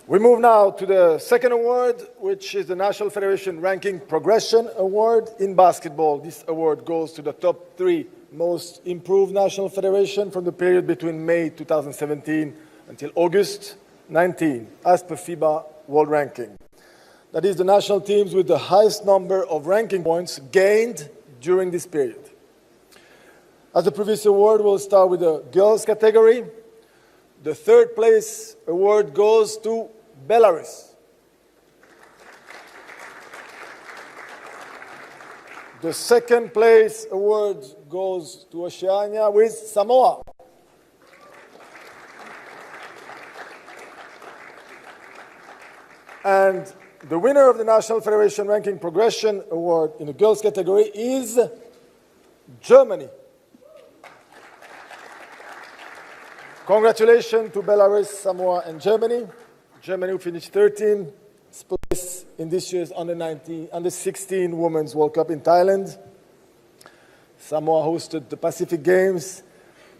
We move now to the 2nd award, which is the National Federation Ranking Progression Award in basketball. This award goes to the top 3 most improved national federation from the period between May 2017 until August 19, as per FIBA World Ranking. That is the national teams with the highest number of ranking points gained during this period. As the previous award, we'll start with the girls category. The 3rd place award goes to Belarus. The 2nd place award goes to Oceania with Samoa. And the winner of the National Federation Ranking Progression Award in the girls category is Germany. Congratulations to Belarus, Samoa, and Germany. Germany, who finished 13th place in this year's Under-16 Women's World Cup in Thailand. Samoa hosted the Pacific Games,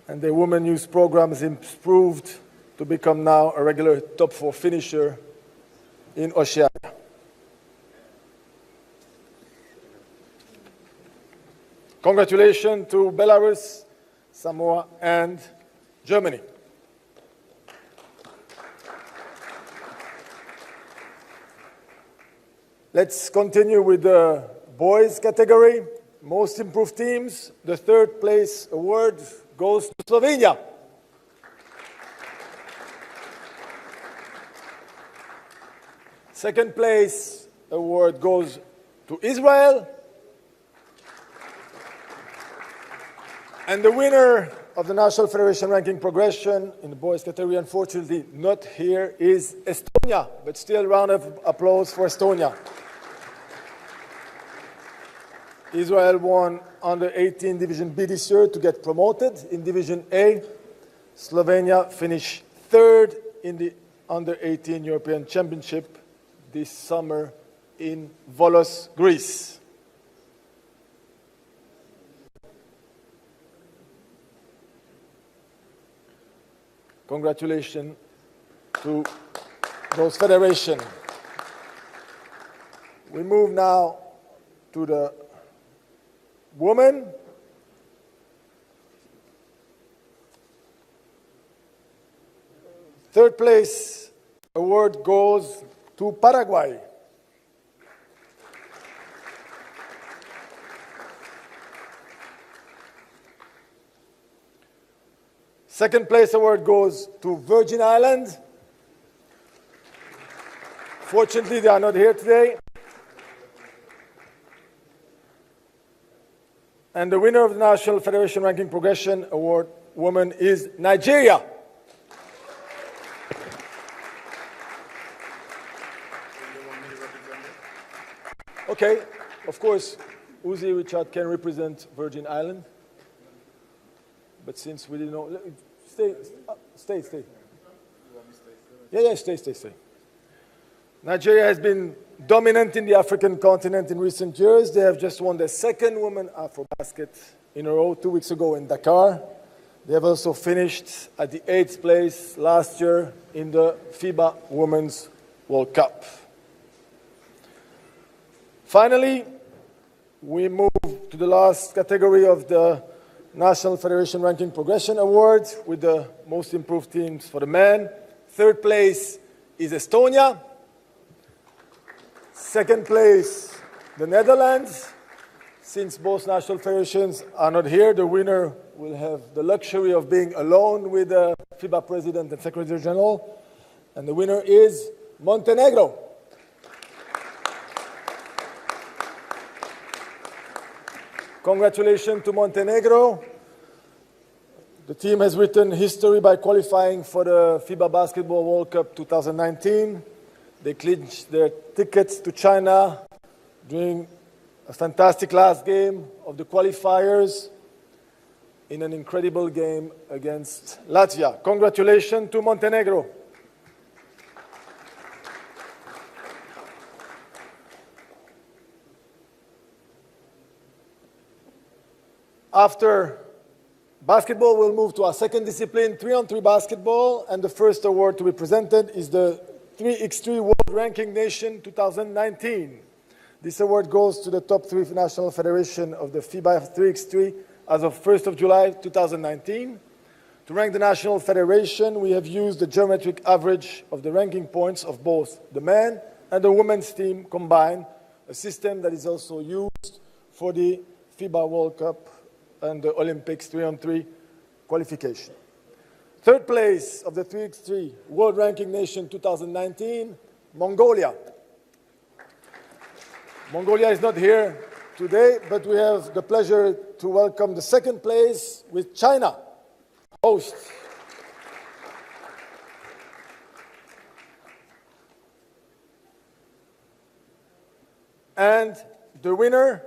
and their women youth program has improved to become now a regular top 4 finisher in Oceania. Congratulations to Belarus, Samoa, and Germany. Let's continue with the boys category. Most improved teams. The 3rd place award goes to Slovenia. Second place award goes to Israel. And the winner of the National Federation Ranking Progression in the boys category, unfortunately not here, is Estonia. But still, round of applause for Estonia. Israel won Under-18 Division B this year to get promoted in Division A. Slovenia finished 3rd in the Under-18 European Championship this summer in Volos, Greece. Congratulations to those federations. We move now to the women. Third place award goes to Paraguay. Second place award goes to Virgin Islands. Fortunately, they are not here today. And the winner of the National Federation Ranking Progression Award woman is Nigeria. Okay, of course, Uzi Richard can represent Virgin Islands. But since we didn't know, stay. Yeah, stay. Nigeria has been dominant in the African continent in recent years. They have just won their second Women Afro Basket in a row 2 weeks ago in Dakar. They have also finished at the 8th place last year in the FIBA Women's World Cup. Finally, we move to the last category of the National Federation Ranking Progression Award with the most improved teams for the men. 3rd place is Estonia. 2nd place, the Netherlands. Since both national federations are not here, the winner will have the luxury of being alone with the FIBA President and Secretary General. And the winner is Montenegro. Congratulations to Montenegro. The team has written history by qualifying for the FIBA Basketball World Cup 2019. They clinched their tickets to China during a fantastic last game of the qualifiers in an incredible game against Latvia. Congratulations to Montenegro. After basketball, we'll move to our second discipline, 3-on-3 basketball, and the first award to be presented is the 3x3 World Ranking Nation 2019. This award goes to the top 3 national federation of the FIBA 3x3 as of 1st of July 2019. To rank the national federation, we have used the geometric average of the ranking points of both the men and the women's team combined, a system that is also used for the FIBA World Cup and the Olympics 3-on-3 qualification. 3rd place of the 3x3 World Ranking Nation 2019, Mongolia. Mongolia is not here today, but we have the pleasure to welcome the 2nd place with China, host. And the winner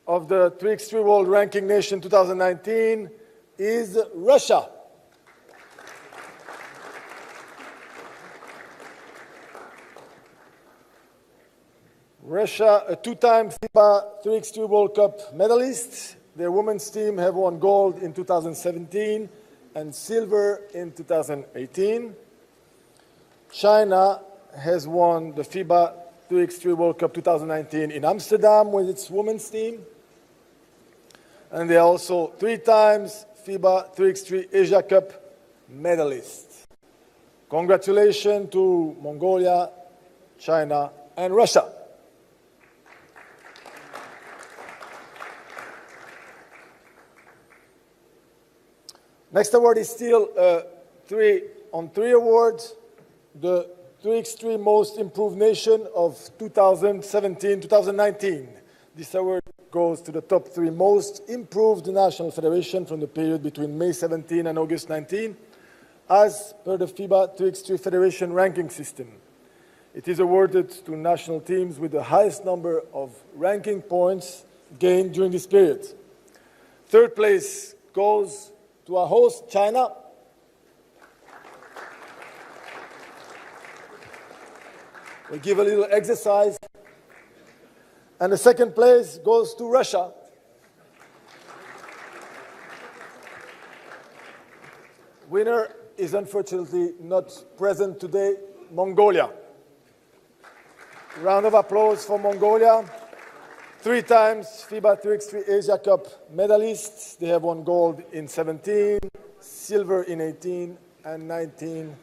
of the 3x3 World Ranking Nation 2019 is Russia. Russia, a 2-time FIBA 3x3 World Cup medalist. Their women's team have won gold in 2017 and silver in 2018. China has won the FIBA 3x3 World Cup 2019 in Amsterdam with its women's team. And they are also 3 times FIBA 3x3 Asia Cup medalists. Congratulations to Mongolia, China, and Russia. Next award is still a 3-on-3 award, the 3x3 Most Improved Nation of 2017-2019. This award goes to the top 3 most improved national federation from the period between May 17 and August 19, as per the FIBA 3x3 Federation ranking system. It is awarded to national teams with the highest number of ranking points gained during this period. 3rd place goes to our host, China. We give a little exercise. And the 2nd place goes to Russia. Winner is unfortunately not present today, Mongolia. Round of applause for Mongolia. 3 times FIBA 3x3 Asia Cup medalists. They have won gold in 17, silver in 18, and 19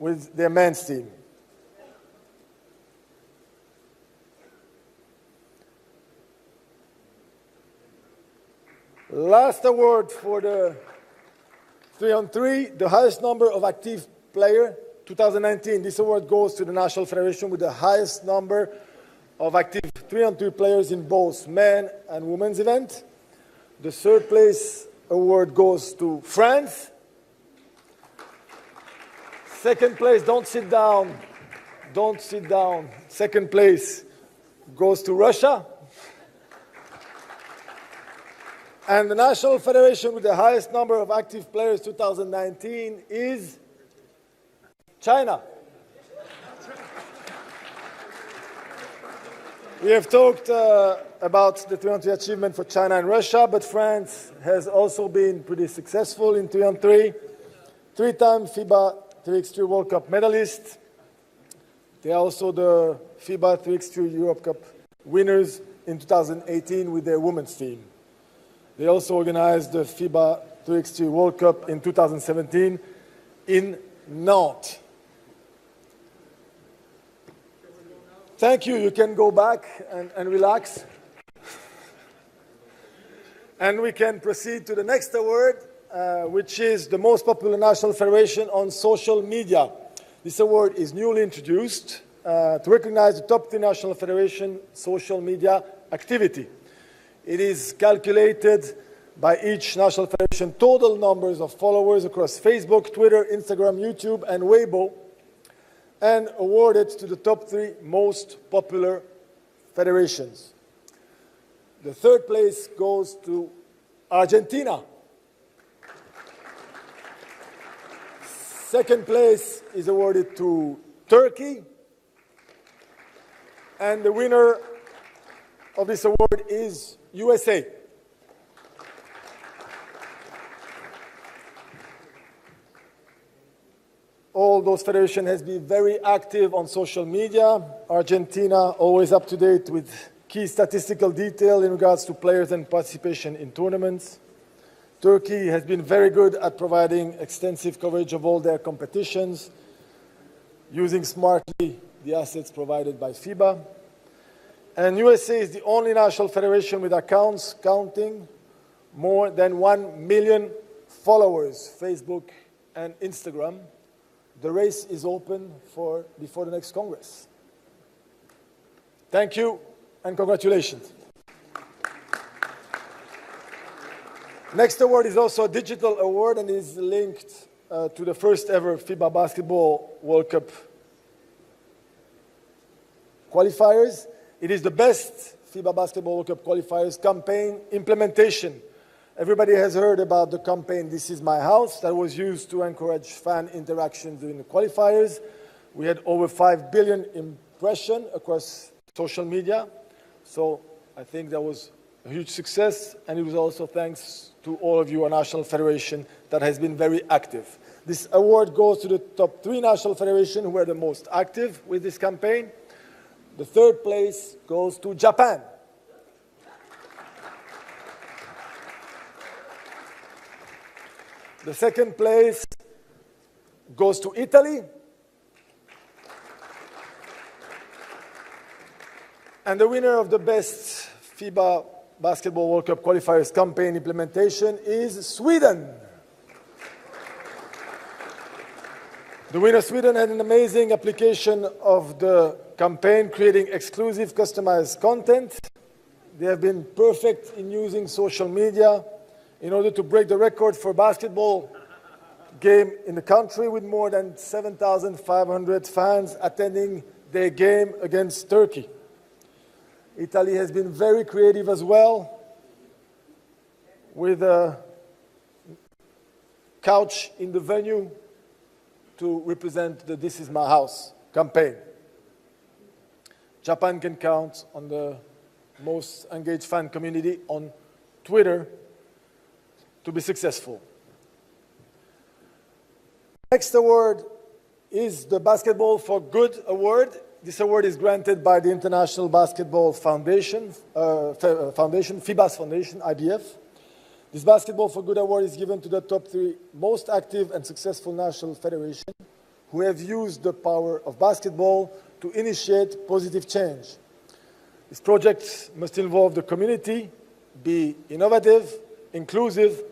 with their men's team. Last award for the 3-on-3, the highest number of active players, 2019. This award goes to the National Federation with the highest number of active 3-on-3 players in both men and women's event. The 3rd place award goes to France. 2nd place, don't sit down. 2nd place goes to Russia. And the National Federation with the highest number of active players 2019 is China. We have talked about the 3-on-3 achievement for China and Russia, but France has also been pretty successful in 3-on-3. 3-time FIBA 3x3 World Cup medalist. They are also the FIBA 3x3 Europe Cup winners in 2018 with their women's team. They also organized the FIBA 3x3 World Cup in 2017 in Nantes. Thank you. You can go back and relax. And we can proceed to the next award, which is the most popular national federation on social media. This award is newly introduced to recognize the top 3 national federation social media activity. It is calculated by each national federation total numbers of followers across Facebook, Twitter, Instagram, YouTube, and Weibo, and awarded to the top 3 most popular federations. The 3rd place goes to Argentina. 2nd place is awarded to Turkey. And the winner of this award is USA. All those federations have been very active on social media. Argentina always up to date with key statistical detail in regards to players and participation in tournaments. Turkey has been very good at providing extensive coverage of all their competitions, using smartly the assets provided by FIBA. And USA is the only national federation with accounts counting more than 1 million followers, Facebook and Instagram. The race is open before the next Congress. Thank you and congratulations. Next award is also a digital award and is linked to the first ever FIBA Basketball World Cup qualifiers. It is the best FIBA Basketball World Cup qualifiers campaign implementation. Everybody has heard about the campaign This Is My House that was used to encourage fan interaction during the qualifiers. We had over 5 billion impressions across social media. So I think that was a huge success, and it was also thanks to all of you, our national federation, that has been very active. This award goes to the top 3 national federations who were the most active with this campaign. The 3rd place goes to Japan. The 2nd place goes to Italy. And the winner of the best FIBA Basketball World Cup qualifiers campaign implementation is Sweden. The winner, Sweden, had an amazing application of the campaign, creating exclusive customized content. They have been perfect in using social media in order to break the record for basketball game in the country, with more than 7,500 fans attending their game against Turkey. Italy has been very creative as well, with a couch in the venue to represent the This Is My House campaign. Japan can count on the most engaged fan community on Twitter to be successful. Next award is the Basketball for Good award. This award is granted by the International Basketball Foundation, FIBA's foundation, IBF. This Basketball for Good award is given to the top 3 most active and successful national federations who have used the power of basketball to initiate positive change. This project must involve the community, be innovative, inclusive,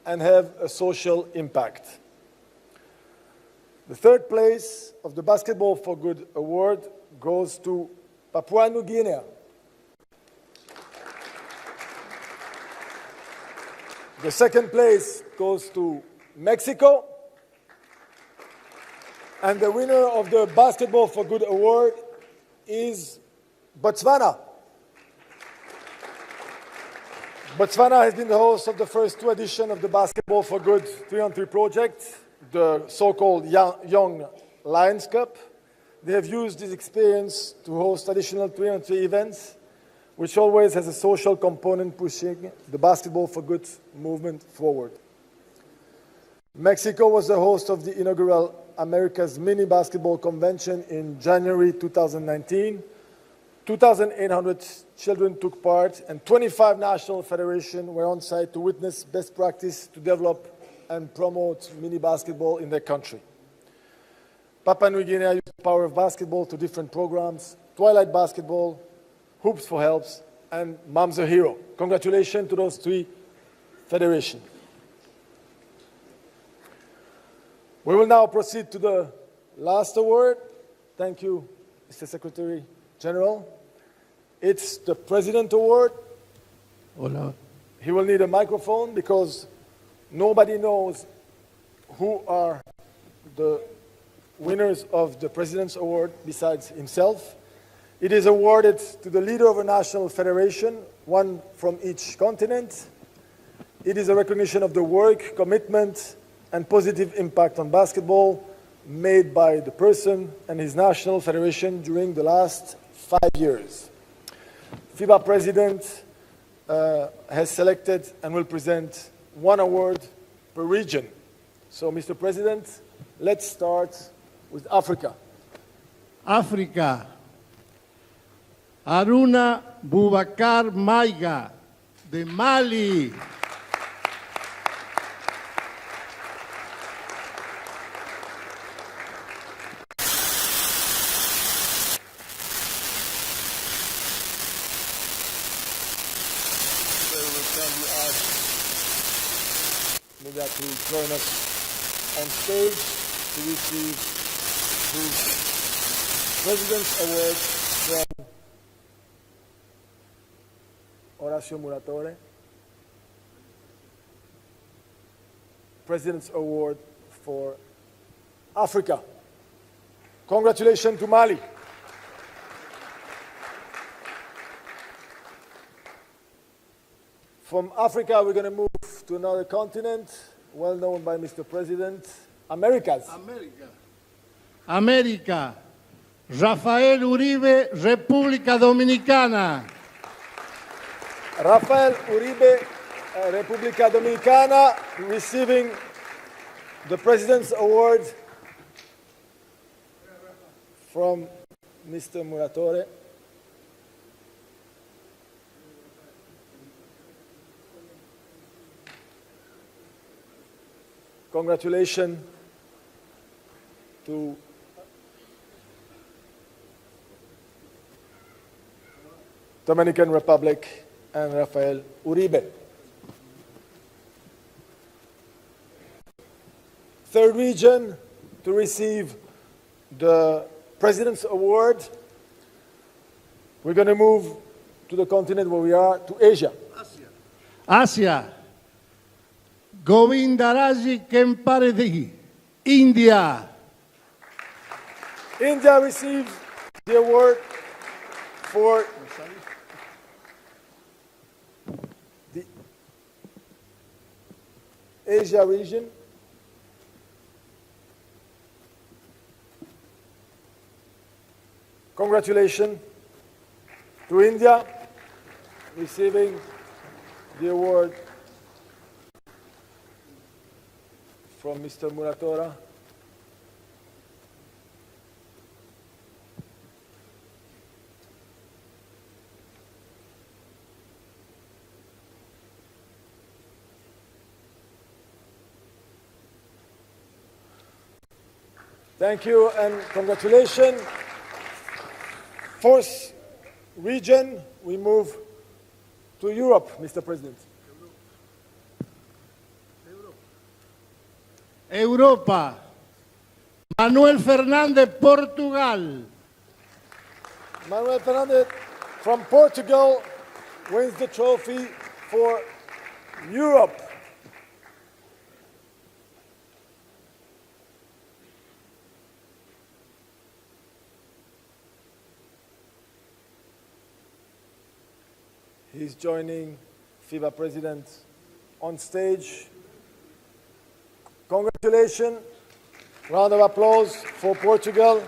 and have a social impact. The 3rd place of the Basketball for Good award goes to Papua New Guinea. The 2nd place goes to Mexico. And the winner of the Basketball for Good award is Botswana. Botswana has been the host of the first 2 editions of the Basketball for Good 3-on-3 project, the so-called Young Lions Cup. they have used this experience to host traditional 3-on-3 events, which always has a social component pushing the basketball for good movement forward. Mexico was the host of the inaugural America's Mini Basketball Convention in January 2019. 2,800 children took part, and 25 national federations were on site to witness best practice to develop and promote mini basketball in their country. Papua New Guinea used the power of basketball to different programs: Twilight Basketball, Hoops for Helps, and Mom's a Hero. Congratulations to those 3 federations. We will now proceed to the last award. Thank you, Mr. Secretary General. It's the President Award. Hola. He will need a microphone because nobody knows who are the winners of the President's Award besides himself. It is awarded to the leader of a national federation, one from each continent. It is a recognition of the work, commitment, and positive impact on basketball made by the person and his national federation during the last 5 years. FIBA President has selected and will present 1 award per region. So, Mr. President, let's start with Africa. África. Haruna Boubacar Maiga, de Mali. Media to join us on stage to receive his President's Award from Horacio Muratore. President's Award for Africa. Congratulations to Mali. From Africa, we're going to move to another continent, well known by Mr. President, Americas. América. Rafael Uribe, República Dominicana. Rafael Uribe, República Dominicana, receiving the President's Award from Mr. Muratore. Congratulations to Dominican Republic and Rafael Uribe. Third region to receive the President's Award. We're going to move to the continent where we are, to Asia. Asia. Govindaraji Kemparedi, India. India receives the award for the Asia region. Congratulations to India receiving the award from Mr. Muratora. Thank you and congratulations. Fourth region, we move to Europe, Mr. President. Europa. Manuel Fernández, Portugal. Manuel Fernandez from Portugal wins the trophy for Europe. He's joining FIBA President on stage. Congratulations. Round of applause for Portugal.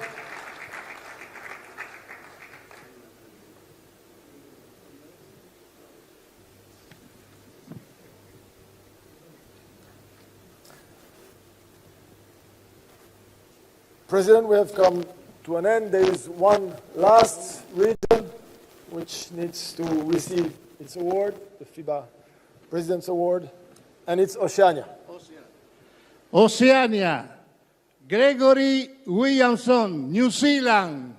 President, we have come to an end. There is one last region which needs to receive its award, the FIBA President's Award, and it's Oceania. Oceania, Gregory Williamson, New Zealand.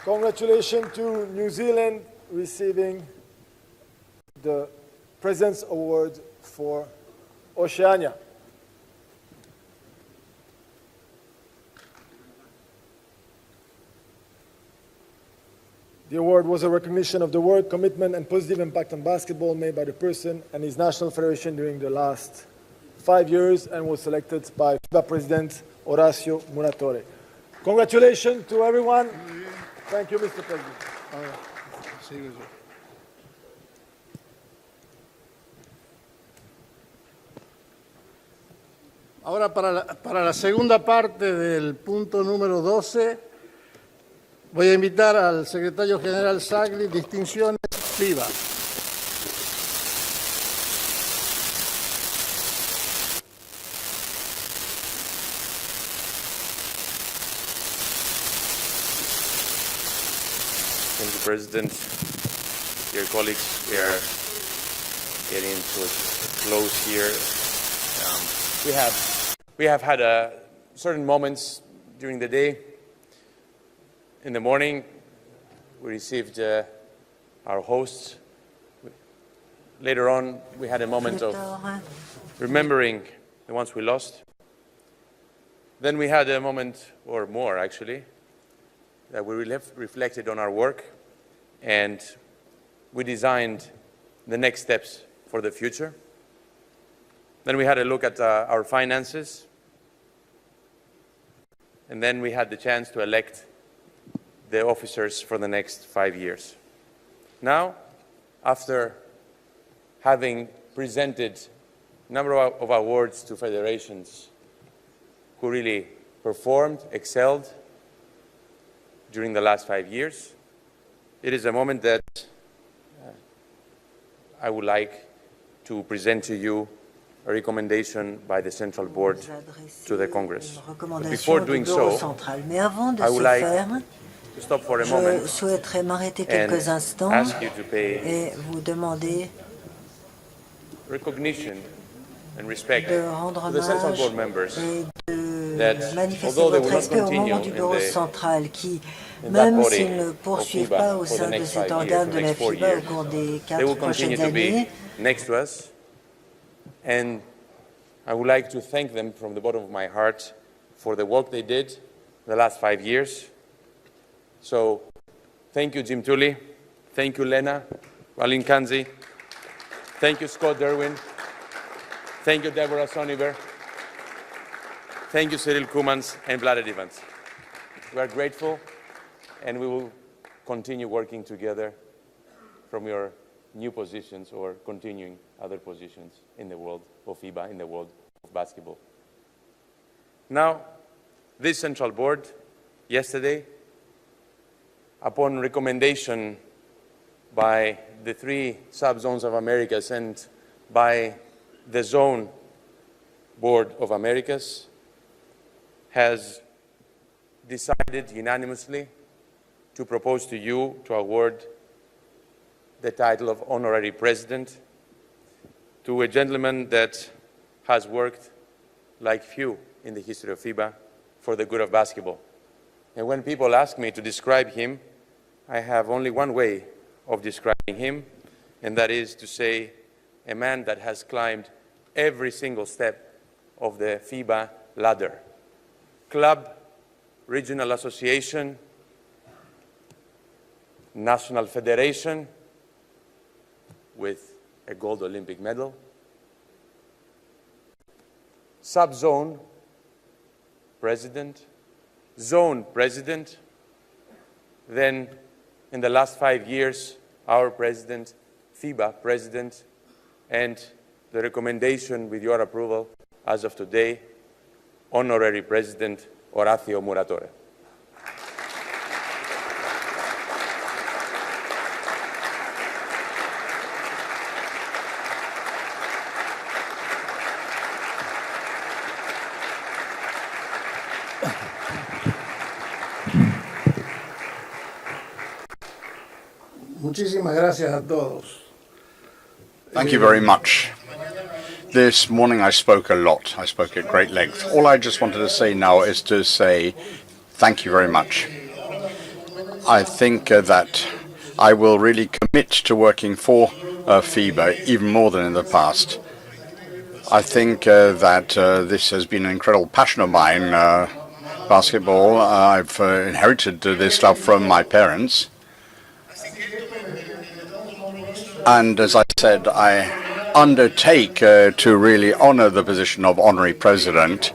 Congratulations to New Zealand receiving the President's Award for Oceania. The award was a recognition of the work, commitment, and positive impact on basketball made by the person and his national federation during the last 5 years, and was selected by FIBA President Horacio Muratore. Congratulations to everyone. Thank you, Mr. President. Ahora para la segunda parte del punto número 12, voy a invitar al secretario general Sagli, distinciones FIBA. Thank you, President. Dear colleagues, we are getting to a close here. We have had certain moments during the day. In the morning, we received our hosts. Later on, we had a moment of remembering the ones we lost. Then we had a moment, or more actually, that we reflected on our work, and we designed the next steps for the future. Then we had a look at our finances, and then we had the chance to elect the officers for the next 5 years. Now, after having presented a number of awards to federations who really performed, excelled during the last 5 years, it is a moment that I would like to present to you a recommendation by the Central Board to the Congress. But before doing so, I would like to stop for a moment and ask you to pay recognition and respect to the Central Board members that, although they will not continue in that body of FIBA for the next 5 years, the next 4 years, they will continue to be next to us. And I would like to thank them from the bottom of my heart for the work they did the last 5 years. So thank you, Jim Tully. Thank you, Lena Walinkanzi. Thank you, Scott Derwin. Thank you, Deborah Soniver. Thank you, Cyril Kumans and Vlad Evans. We are grateful, and we will continue working together from your new positions or continuing other positions in the world of FIBA, in the world of basketball. Now, this Central Board, yesterday, upon recommendation by the 3 sub-zones of Americas and by the Zone Board of Americas, has decided unanimously to propose to you to award the title of Honorary President to a gentleman that has worked like few in the history of FIBA for the good of basketball. And when people ask me to describe him, I have only one way of describing him, and that is to say a man that has climbed every single step of the FIBA ladder. Club, regional association, national federation, with a gold Olympic medal, sub-zone president, zone president, then in the last 5 years, our president, FIBA president, and the recommendation with your approval as of today, Honorary President Horacio Muratore. Muchísimas gracias a todos. Thank you very much. This morning I spoke a lot. I spoke at great length. All I just wanted to say now is to say thank you very much. I think that I will really commit to working for FIBA even more than in the past. I think that this has been an incredible passion of mine, basketball. I've inherited this love from my parents. And as I said, I undertake to really honor the position of honorary president.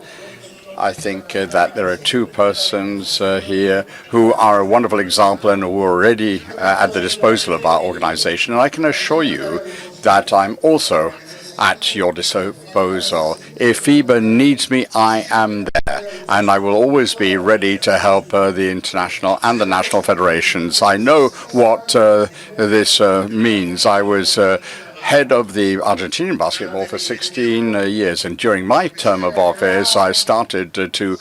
I think that there are two persons here who are a wonderful example and who are already at the disposal of our organization. And I can assure you that I'm also at your disposal. If FIBA needs me, I am there, and I will always be ready to help the international and the national federations. I know what this means. I was head of the Argentinian basketball for 16 years, and during my term of office, I started to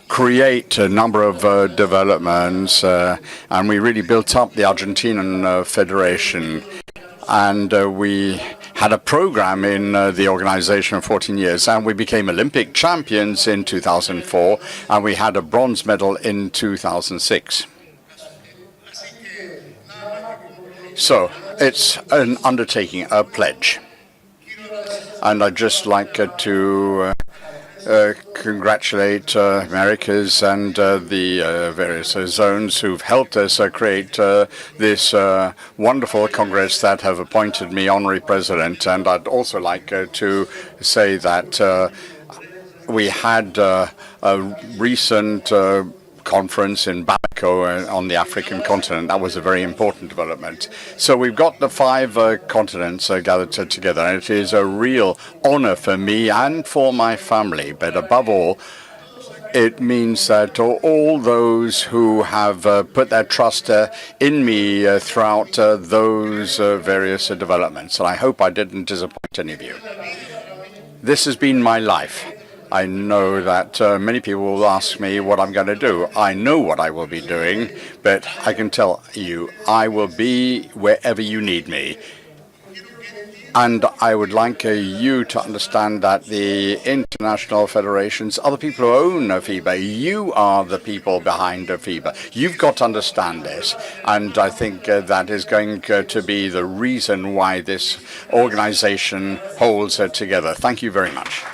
create a number of developments, and we really built up the Argentinian Federation. And we had a program in the organization for 14 years, and we became Olympic champions in 2004, and we had a bronze medal in 2006. So it's an undertaking, a pledge. And I'd just like to congratulate Americas and the various zones who've helped us create this wonderful Congress that have appointed me honorary president. And I'd also like to say that we had a recent conference in Bamako on the African continent. That was a very important development. So we've got the 5 continents gathered together, and it is a real honor for me and for my family. But above all, it means that all those who have put their trust in me throughout those various developments, and I hope I didn't disappoint any of you. This has been my life. I know that many people will ask me what I'm going to do. I know what I will be doing, but I can tell you I will be wherever you need me. And I would like you to understand that the international federations are the people who own FIBA. You are the people behind FIBA. You've got to understand this. And I think that is going to be the reason why this organization holds together. Thank you very much.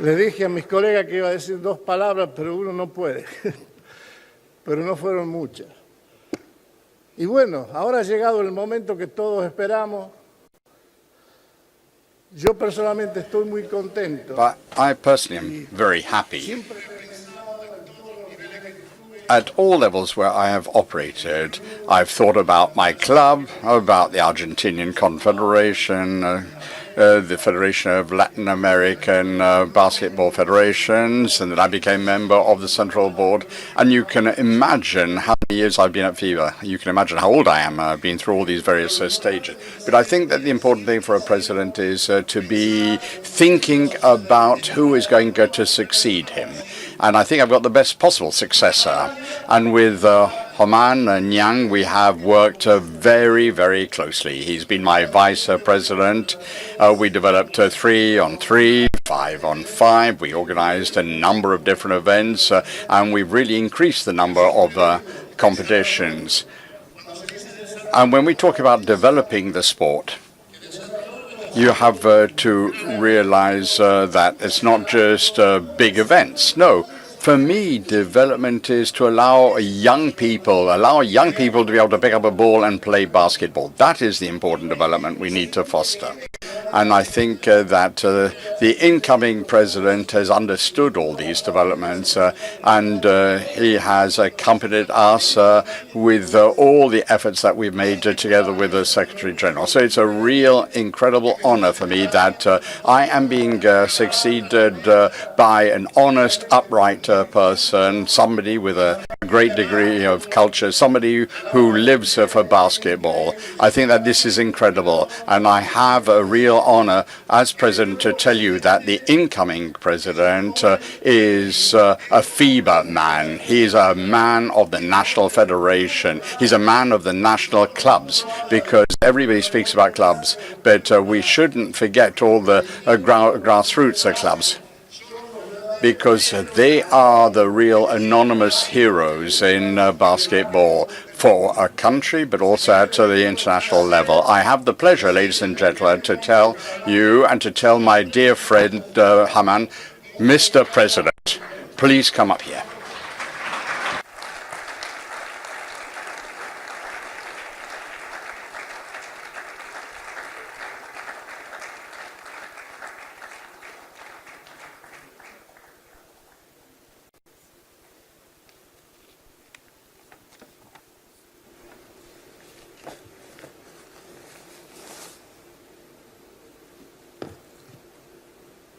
Le dije a mis colegas que iba a decir 2 palabras, pero uno no puede. Pero no fueron muchas. Y bueno, ahora ha llegado el momento que todos esperamos. Yo personalmente estoy muy contento. But I personally am very happy. At all levels where I have operated, I've thought about my club, about the Argentinian Confederation, the Federation of Latin American Basketball Federations, and then I became member of the Central Board. And you can imagine how many years I've been at FIBA. You can imagine how old I am. I've been through all these various stages. But I think that the important thing for a president is to be thinking about who is going to succeed him. And I think I've got the best possible successor. And with Homan Nyang, we have worked very, very closely. He's been my vice president. We developed 3-on-3, 5-on-5. We organized a number of different events, and we've really increased the number of competitions. And when we talk about developing the sport, you have to realize that it's not just big events. No, For me, development is to allow young people to be able to pick up a ball and play basketball. That is the important development we need to foster. And I think that the incoming president has understood all these developments and he has accompanied us with all the efforts that we've made together with the Secretary General. So it's a real incredible honor for me that I am being succeeded by an honest, upright person, somebody with a great degree of culture, somebody who lives for basketball. I think that this is incredible, and I have a real honor as president to tell you that the incoming president is a FIBA man. He's a man of the National Federation. He's a man of the national clubs, because everybody speaks about clubs, but we shouldn't forget all the grassroots clubs, because they are the real anonymous heroes in basketball for a country, but also at the international level. I have the pleasure, ladies and gentlemen, to tell you and to tell my dear friend Haman, Mr. President, please come up here.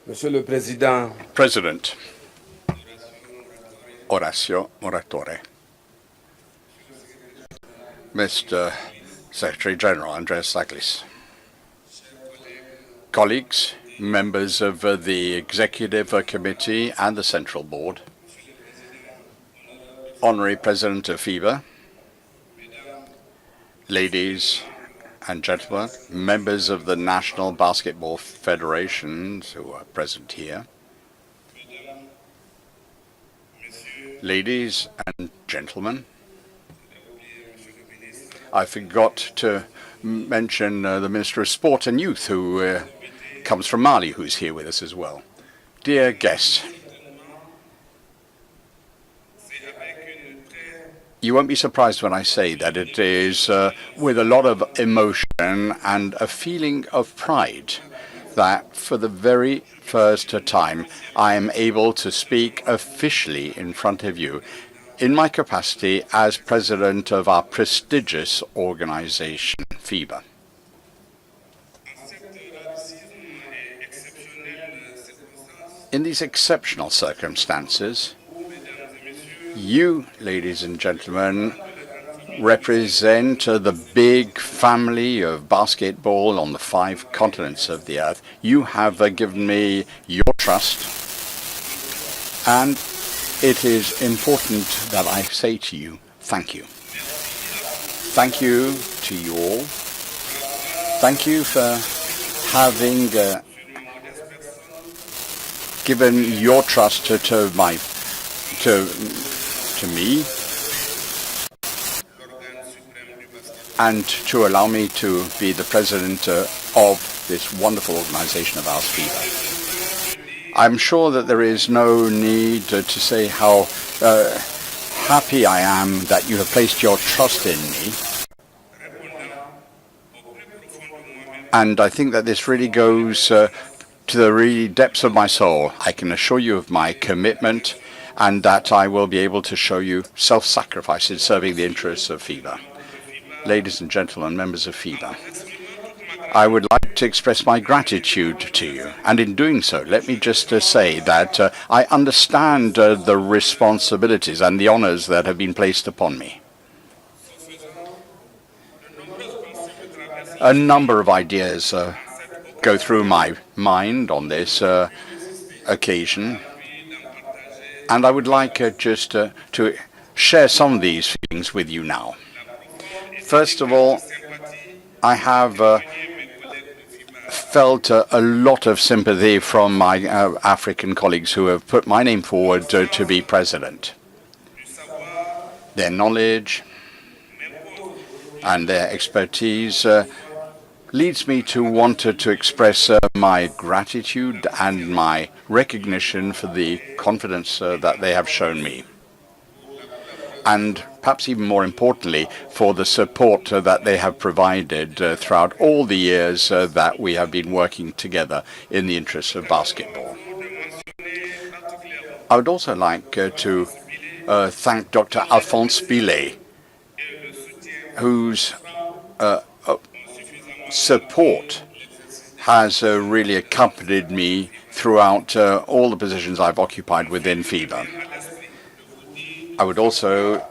Monsieur le Président, President Horacio Moratore, Mr. Secretary General Andreas Saglis, colleagues, members of the Executive Committee and the Central Board, Honorary President of FIBA, ladies and gentlemen, members of the National Basketball Federations who are present here, ladies and gentlemen, I forgot to mention the Minister of Sport and Youth, who comes from Mali, who's here with us as well. Dear guests, you won't be surprised when I say that it is with a lot of emotion and a feeling of pride that for the very first time I am able to speak officially in front of you in my capacity as president of our prestigious organization, FIBA. In these exceptional circumstances, you, ladies and gentlemen, represent the big family of basketball on the 5 continents of the earth. You have given me your trust, and it is important that I say to you, thank you. Thank you to you all. Thank you for having given your trust to me, and to allow me to be the president of this wonderful organization of ours, FIBA. I'm sure that there is no need to say how happy I am that you have placed your trust in me. And I think that this really goes to the really depths of my soul. I can assure you of my commitment, and that I will be able to show you self-sacrifice in serving the interests of FIBA. Ladies and gentlemen, members of FIBA, I would like to express my gratitude to you. And in doing so, let me just say that I understand the responsibilities and the honors that have been placed upon me. A number of ideas go through my mind on this occasion. And I would like just to share some of these feelings with you now. First of all, I have felt a lot of sympathy from my African colleagues who have put my name forward to be president. Their knowledge and their expertise leads me to want to express my gratitude and my recognition for the confidence that they have shown me. And perhaps even more importantly, for the support that they have provided throughout all the years that we have been working together in the interests of basketball. I would also like to thank Dr. Alphonse Billet, whose support has really accompanied me throughout all the positions I've occupied within FIBA. I would also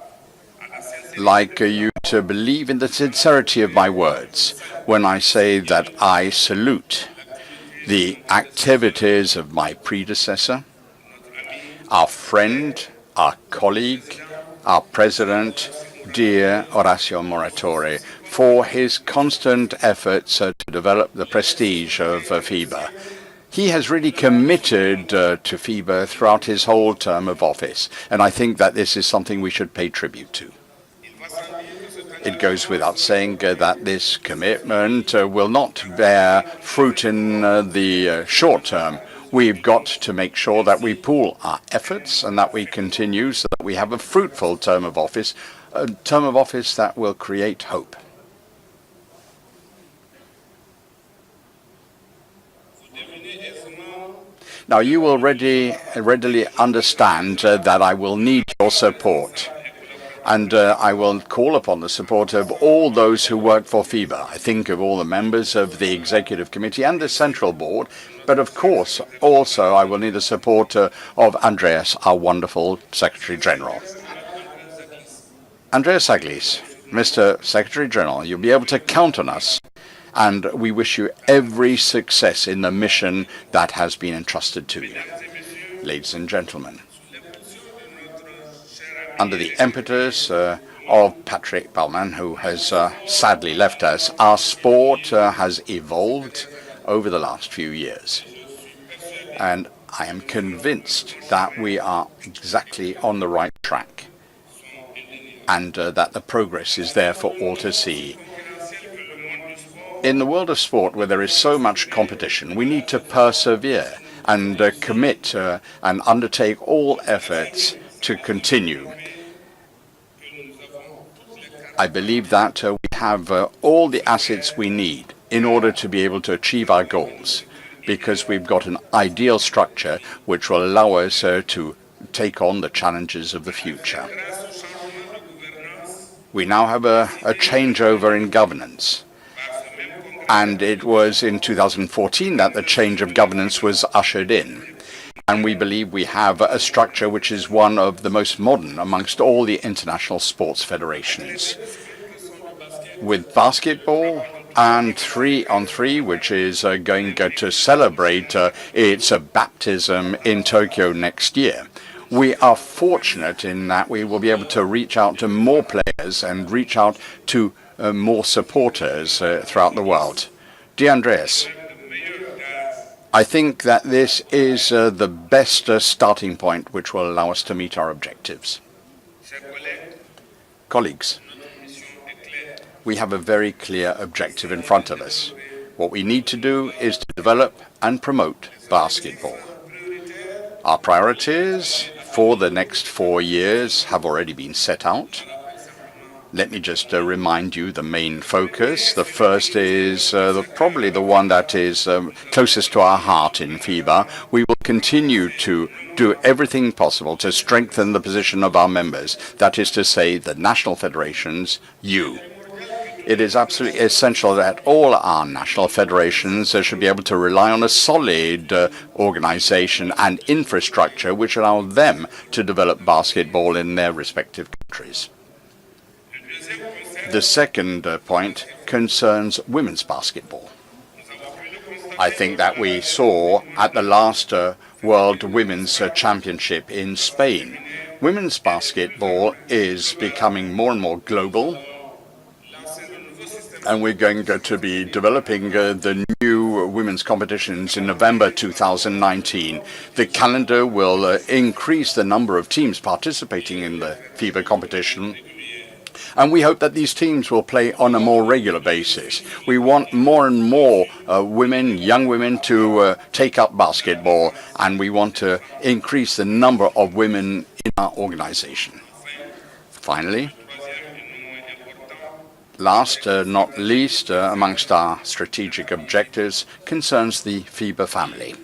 like you to believe in the sincerity of my words when I say that I salute the activities of my predecessor, our friend, our colleague, our president, dear Horacio Moratore, for his constant efforts to develop the prestige of FIBA. He has really committed to FIBA throughout his whole term of office, and I think that this is something we should pay tribute to. It goes without saying that this commitment will not bear fruit in the short term. We've got to make sure that we pool our efforts and that we continue so that we have a fruitful term of office that will create hope. Now, you will readily understand that I will need your support, and I will call upon the support of all those who work for FIBA. I think of all the members of the Executive Committee and the Central Board, but of course, also I will need the support of Andreas, our wonderful Secretary General. Andreas Saglis, Mr. Secretary General, you'll be able to count on us, and we wish you every success in the mission that has been entrusted to you. Ladies and gentlemen, under the impetus of Patrick Baumann, who has sadly left us, our sport has evolved over the last few years. And I am convinced that we are exactly on the right track, and that the progress is there for all to see. In the world of sport, where there is so much competition, we need to persevere and commit and undertake all efforts to continue. I believe that we have all the assets we need in order to be able to achieve our goals, because we've got an ideal structure which will allow us to take on the challenges of the future. We now have a changeover in governance. And it was in 2014 that the change of governance was ushered in. And we believe we have a structure which is one of the most modern amongst all the international sports federations. With basketball and 3-on-3, which is going to celebrate its baptism in Tokyo next year, we are fortunate in that we will be able to reach out to more players and reach out to more supporters throughout the world. Dear Andreas, I think that this is the best starting point which will allow us to meet our objectives. Colleagues, we have a very clear objective in front of us. What we need to do is to develop and promote basketball. Our priorities for the next 4 years have already been set out. Let me just remind you the main focus. The first is probably the one that is closest to our heart in FIBA. We will continue to do everything possible to strengthen the position of our members, that is to say, the national federations, you. It is absolutely essential that all our national federations should be able to rely on a solid organization and infrastructure which allow them to develop basketball in their respective countries. The second point concerns women's basketball. I think that we saw at the last World Women's Championship in Spain, women's basketball is becoming more and more global, and we're going to be developing the new women's competitions in November 2019. The calendar will increase the number of teams participating in the FIBA competition, And we hope that these teams will play on a more regular basis. We want more and more women, young women, to take up basketball, and we want to increase the number of women in our organization. Finally, last not least amongst our strategic objectives concerns the FIBA family.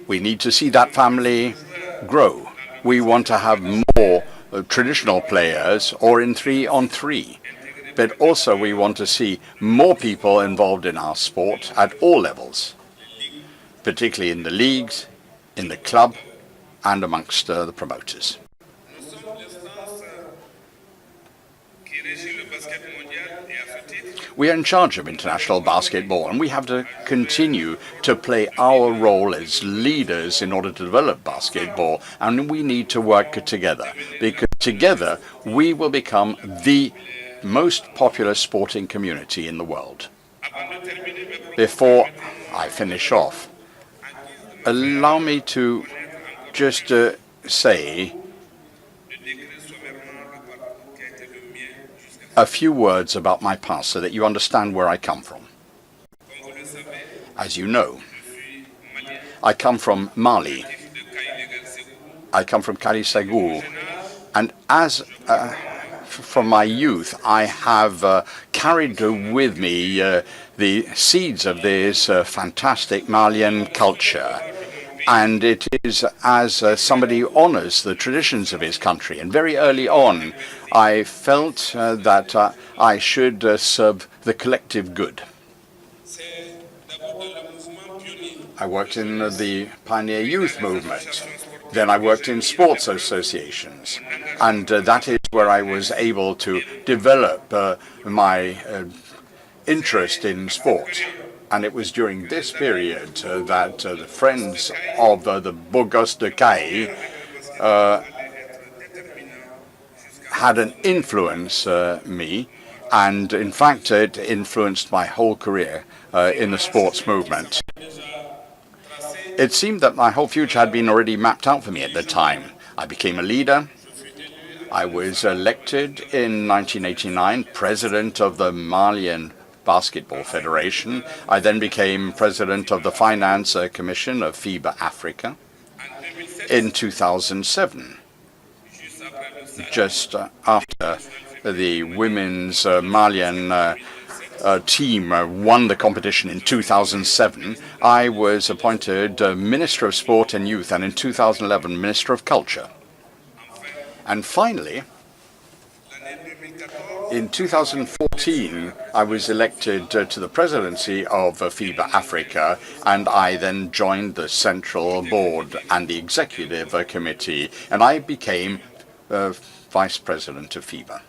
We need to see that family grow. We want to have more traditional players or in 3-on-3. But also we want to see more people involved in our sport at all levels, particularly in the leagues, in the club, and amongst the promoters. We are in charge of international basketball, and we have to continue to play our role as leaders in order to develop basketball, and we need to work together, because together we will become the most popular sporting community in the world. Before I finish off, allow me to just say a few words about my past so that you understand where I come from. As you know, I come from Mali. I come from Kari-Segou. And as from my youth, I have carried with me the seeds of this fantastic Malian culture. And it is as somebody who honors the traditions of his country. And very early on, I felt that I should serve the collective good. I worked in the Pioneer Youth Movement. Then I worked in sports associations. And that is where I was able to develop my interest in sport. And it was during this period that the friends of the Burgos de Caille had an influence me, and in fact it influenced my whole career in the sports movement. It seemed that my whole future had been already mapped out for me at the time. I became a leader. I was elected in 1989 president of the Malian Basketball Federation. I then became president of the Finance Commission of FIBA Africa in 2007. Just after the women's Malian team won the competition in 2007, I was appointed Minister of Sport and Youth, and in 2011 Minister of Culture. And finally, in 2014, I was elected to the presidency of FIBA Africa, and I then joined the Central Board and the Executive Committee, and I became Vice President of FIBA.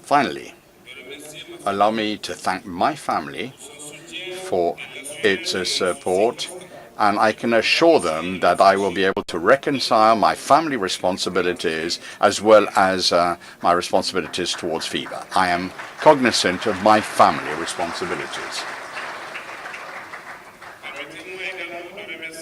Finally, allow me to thank my family for its support, and I can assure them that I will be able to reconcile my family responsibilities as well as my responsibilities towards FIBA. I am cognizant of my family responsibilities.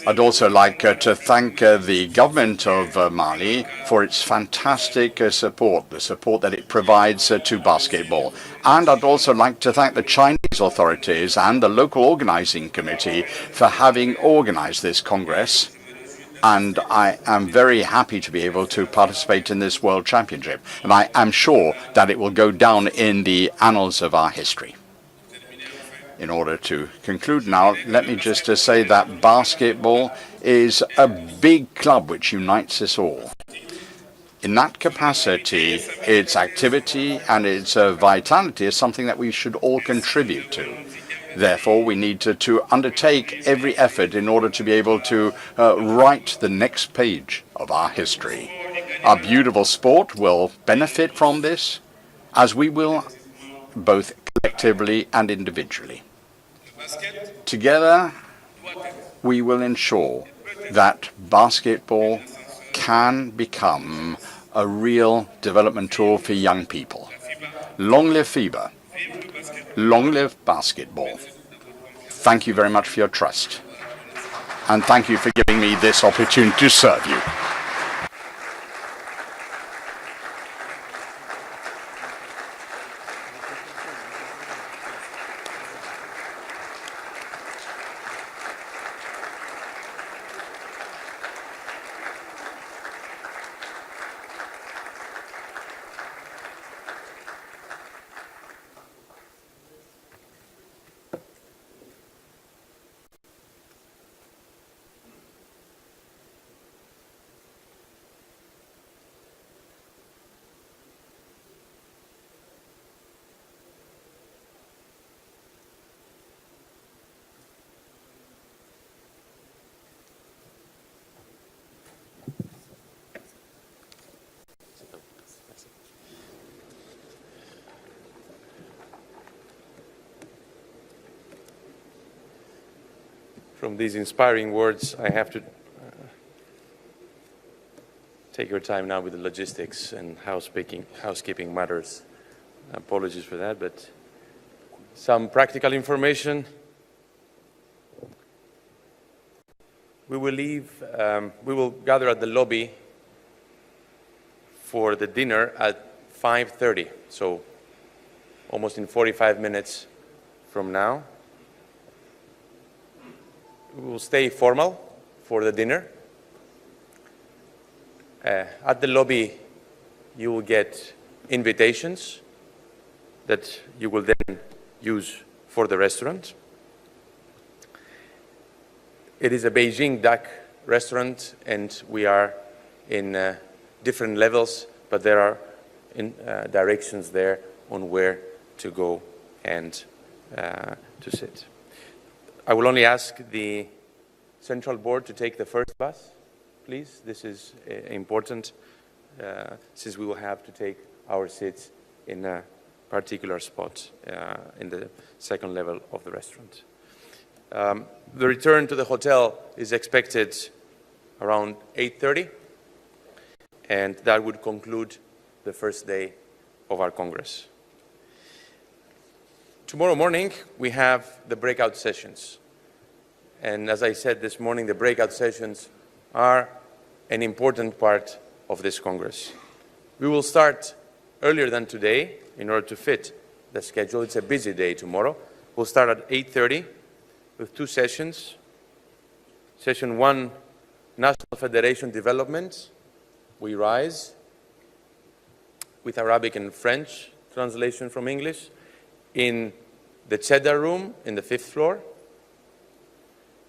I'd also like to thank the government of Mali for its fantastic support, the support that it provides to basketball. And I'd also like to thank the Chinese authorities and the local organizing committee for having organized this Congress. And I am very happy to be able to participate in this World Championship. And I am sure that it will go down in the annals of our history. In order to conclude now, let me just say that basketball is a big club which unites us all. In that capacity, its activity and its vitality is something that we should all contribute to. Therefore, we need to undertake every effort in order to be able to write the next page of our history. Our beautiful sport will benefit from this, as we will both collectively and individually. Together, we will ensure that basketball can become a real development tool for young people. Long live FIBA. Long live basketball. Thank you very much for your trust. and thank you for giving me this opportunity to serve you. From these inspiring words, I have to take your time now with the logistics and housekeeping matters. Apologies for that, but some practical information. We will gather at the lobby for the dinner at 5:30, so almost in 45 minutes from now. We will stay formal for the dinner. At the lobby, you will get invitations that you will then use for the restaurant. It is a Beijing duck restaurant, and we are in different levels, but there are directions there on where to go and to sit. I will only ask the Central Board to take the first bus, please. This is important since we will have to take our seats in a particular spot in the second level of the restaurant. The return to the hotel is expected around 8:30, and that would conclude the first day of our Congress. Tomorrow morning, we have the breakout sessions. And as I said this morning, the breakout sessions are an important part of this Congress. We will start earlier than today in order to fit the schedule. It's a busy day tomorrow. We'll start at 8:30 with two sessions. Session 1, National Federation Development, We Rise, with Arabic and French translation from English, in the Cheddar Room in the 5th floor.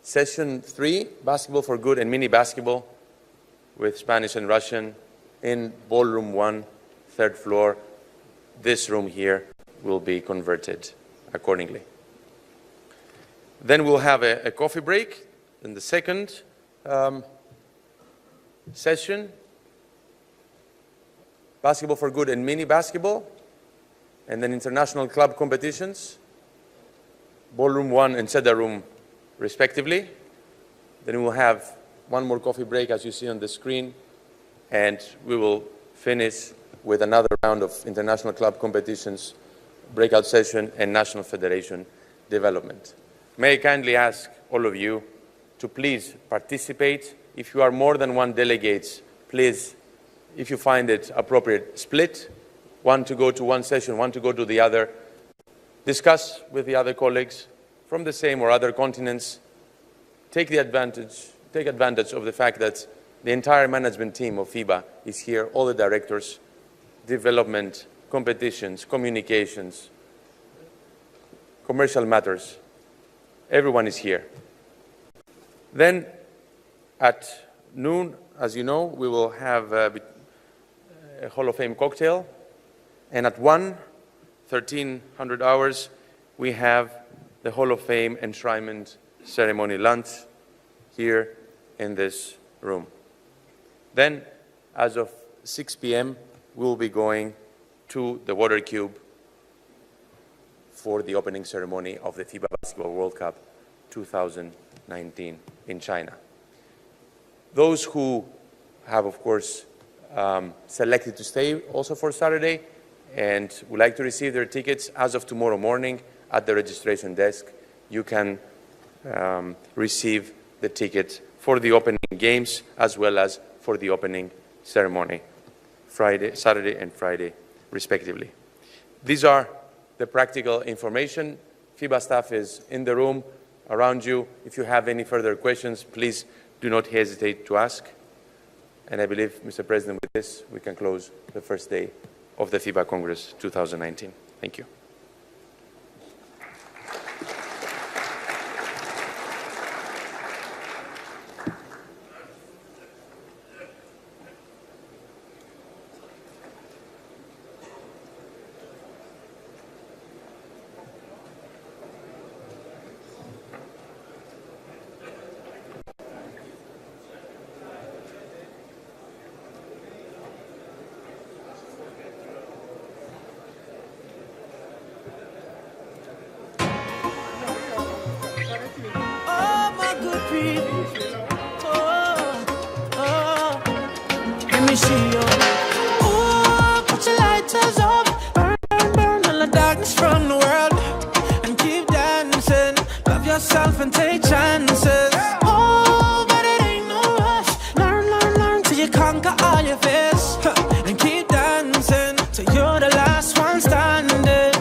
Session 3, Basketball for Good and Mini Basketball, with Spanish and Russian, in Ballroom 1, 3rd floor. This room here will be converted accordingly. Then we'll have a coffee break in the second session, Basketball for Good and Mini Basketball, and then international club competitions, Ballroom 1 and Cheddar Room respectively. Then we'll have one more coffee break, as you see on the screen, and we will finish with another round of international club competitions, breakout session, and National Federation development. May I kindly ask all of you to please participate. If you are more than one delegate, please, if you find it appropriate, split. One to go to one session, one to go to the other. Discuss with the other colleagues from the same or other continents. Take advantage of the fact that the entire management team of FIBA is here, all the directors, development, competitions, communications, commercial matters. Everyone is here. Then at noon, as you know, we will have a Hall of Fame cocktail. And at 1300 hours, we have the Hall of Fame enshrinement ceremony lunch here in this room. Then, as of 6 p.m., we'll be going to the Water Cube for the opening ceremony of the FIBA Basketball World Cup 2019 in China. Those who have, of course, selected to stay also for Saturday and would like to receive their tickets as of tomorrow morning at the registration desk, you can receive the ticket for the opening games as well as for the opening ceremony, Saturday and Friday, respectively. These are the practical information. FIBA staff is in the room around you. If you have any further questions, please do not hesitate to ask. And I believe, Mr. President, with this, we can close the first day of the FIBA Congress 2019. Thank you. Let me see you. Ooh, put your lighters up, burn, burn, burn all the darkness from the world, and keep dancing. Love yourself and take chances. Oh, but it ain't no rush. Learn, learn, learn till you conquer all your fears, and keep dancing till you're the last one standing.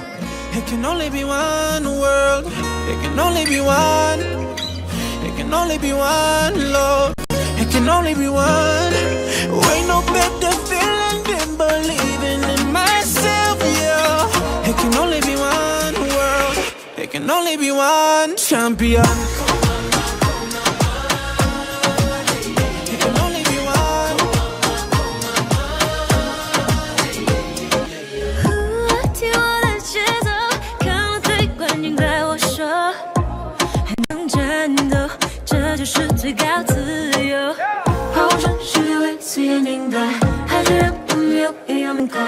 It can only be one world. It can only be one. It can only be one love. It can only be one. Ain't no better feeling than believing in myself, yeah. It can only be one world. It can only be one champion. It can only be one.听我的节奏，看我最关键对我说，还能战斗，这就是最高自由。好胜是列位最严定的，还是让我们有一样门口。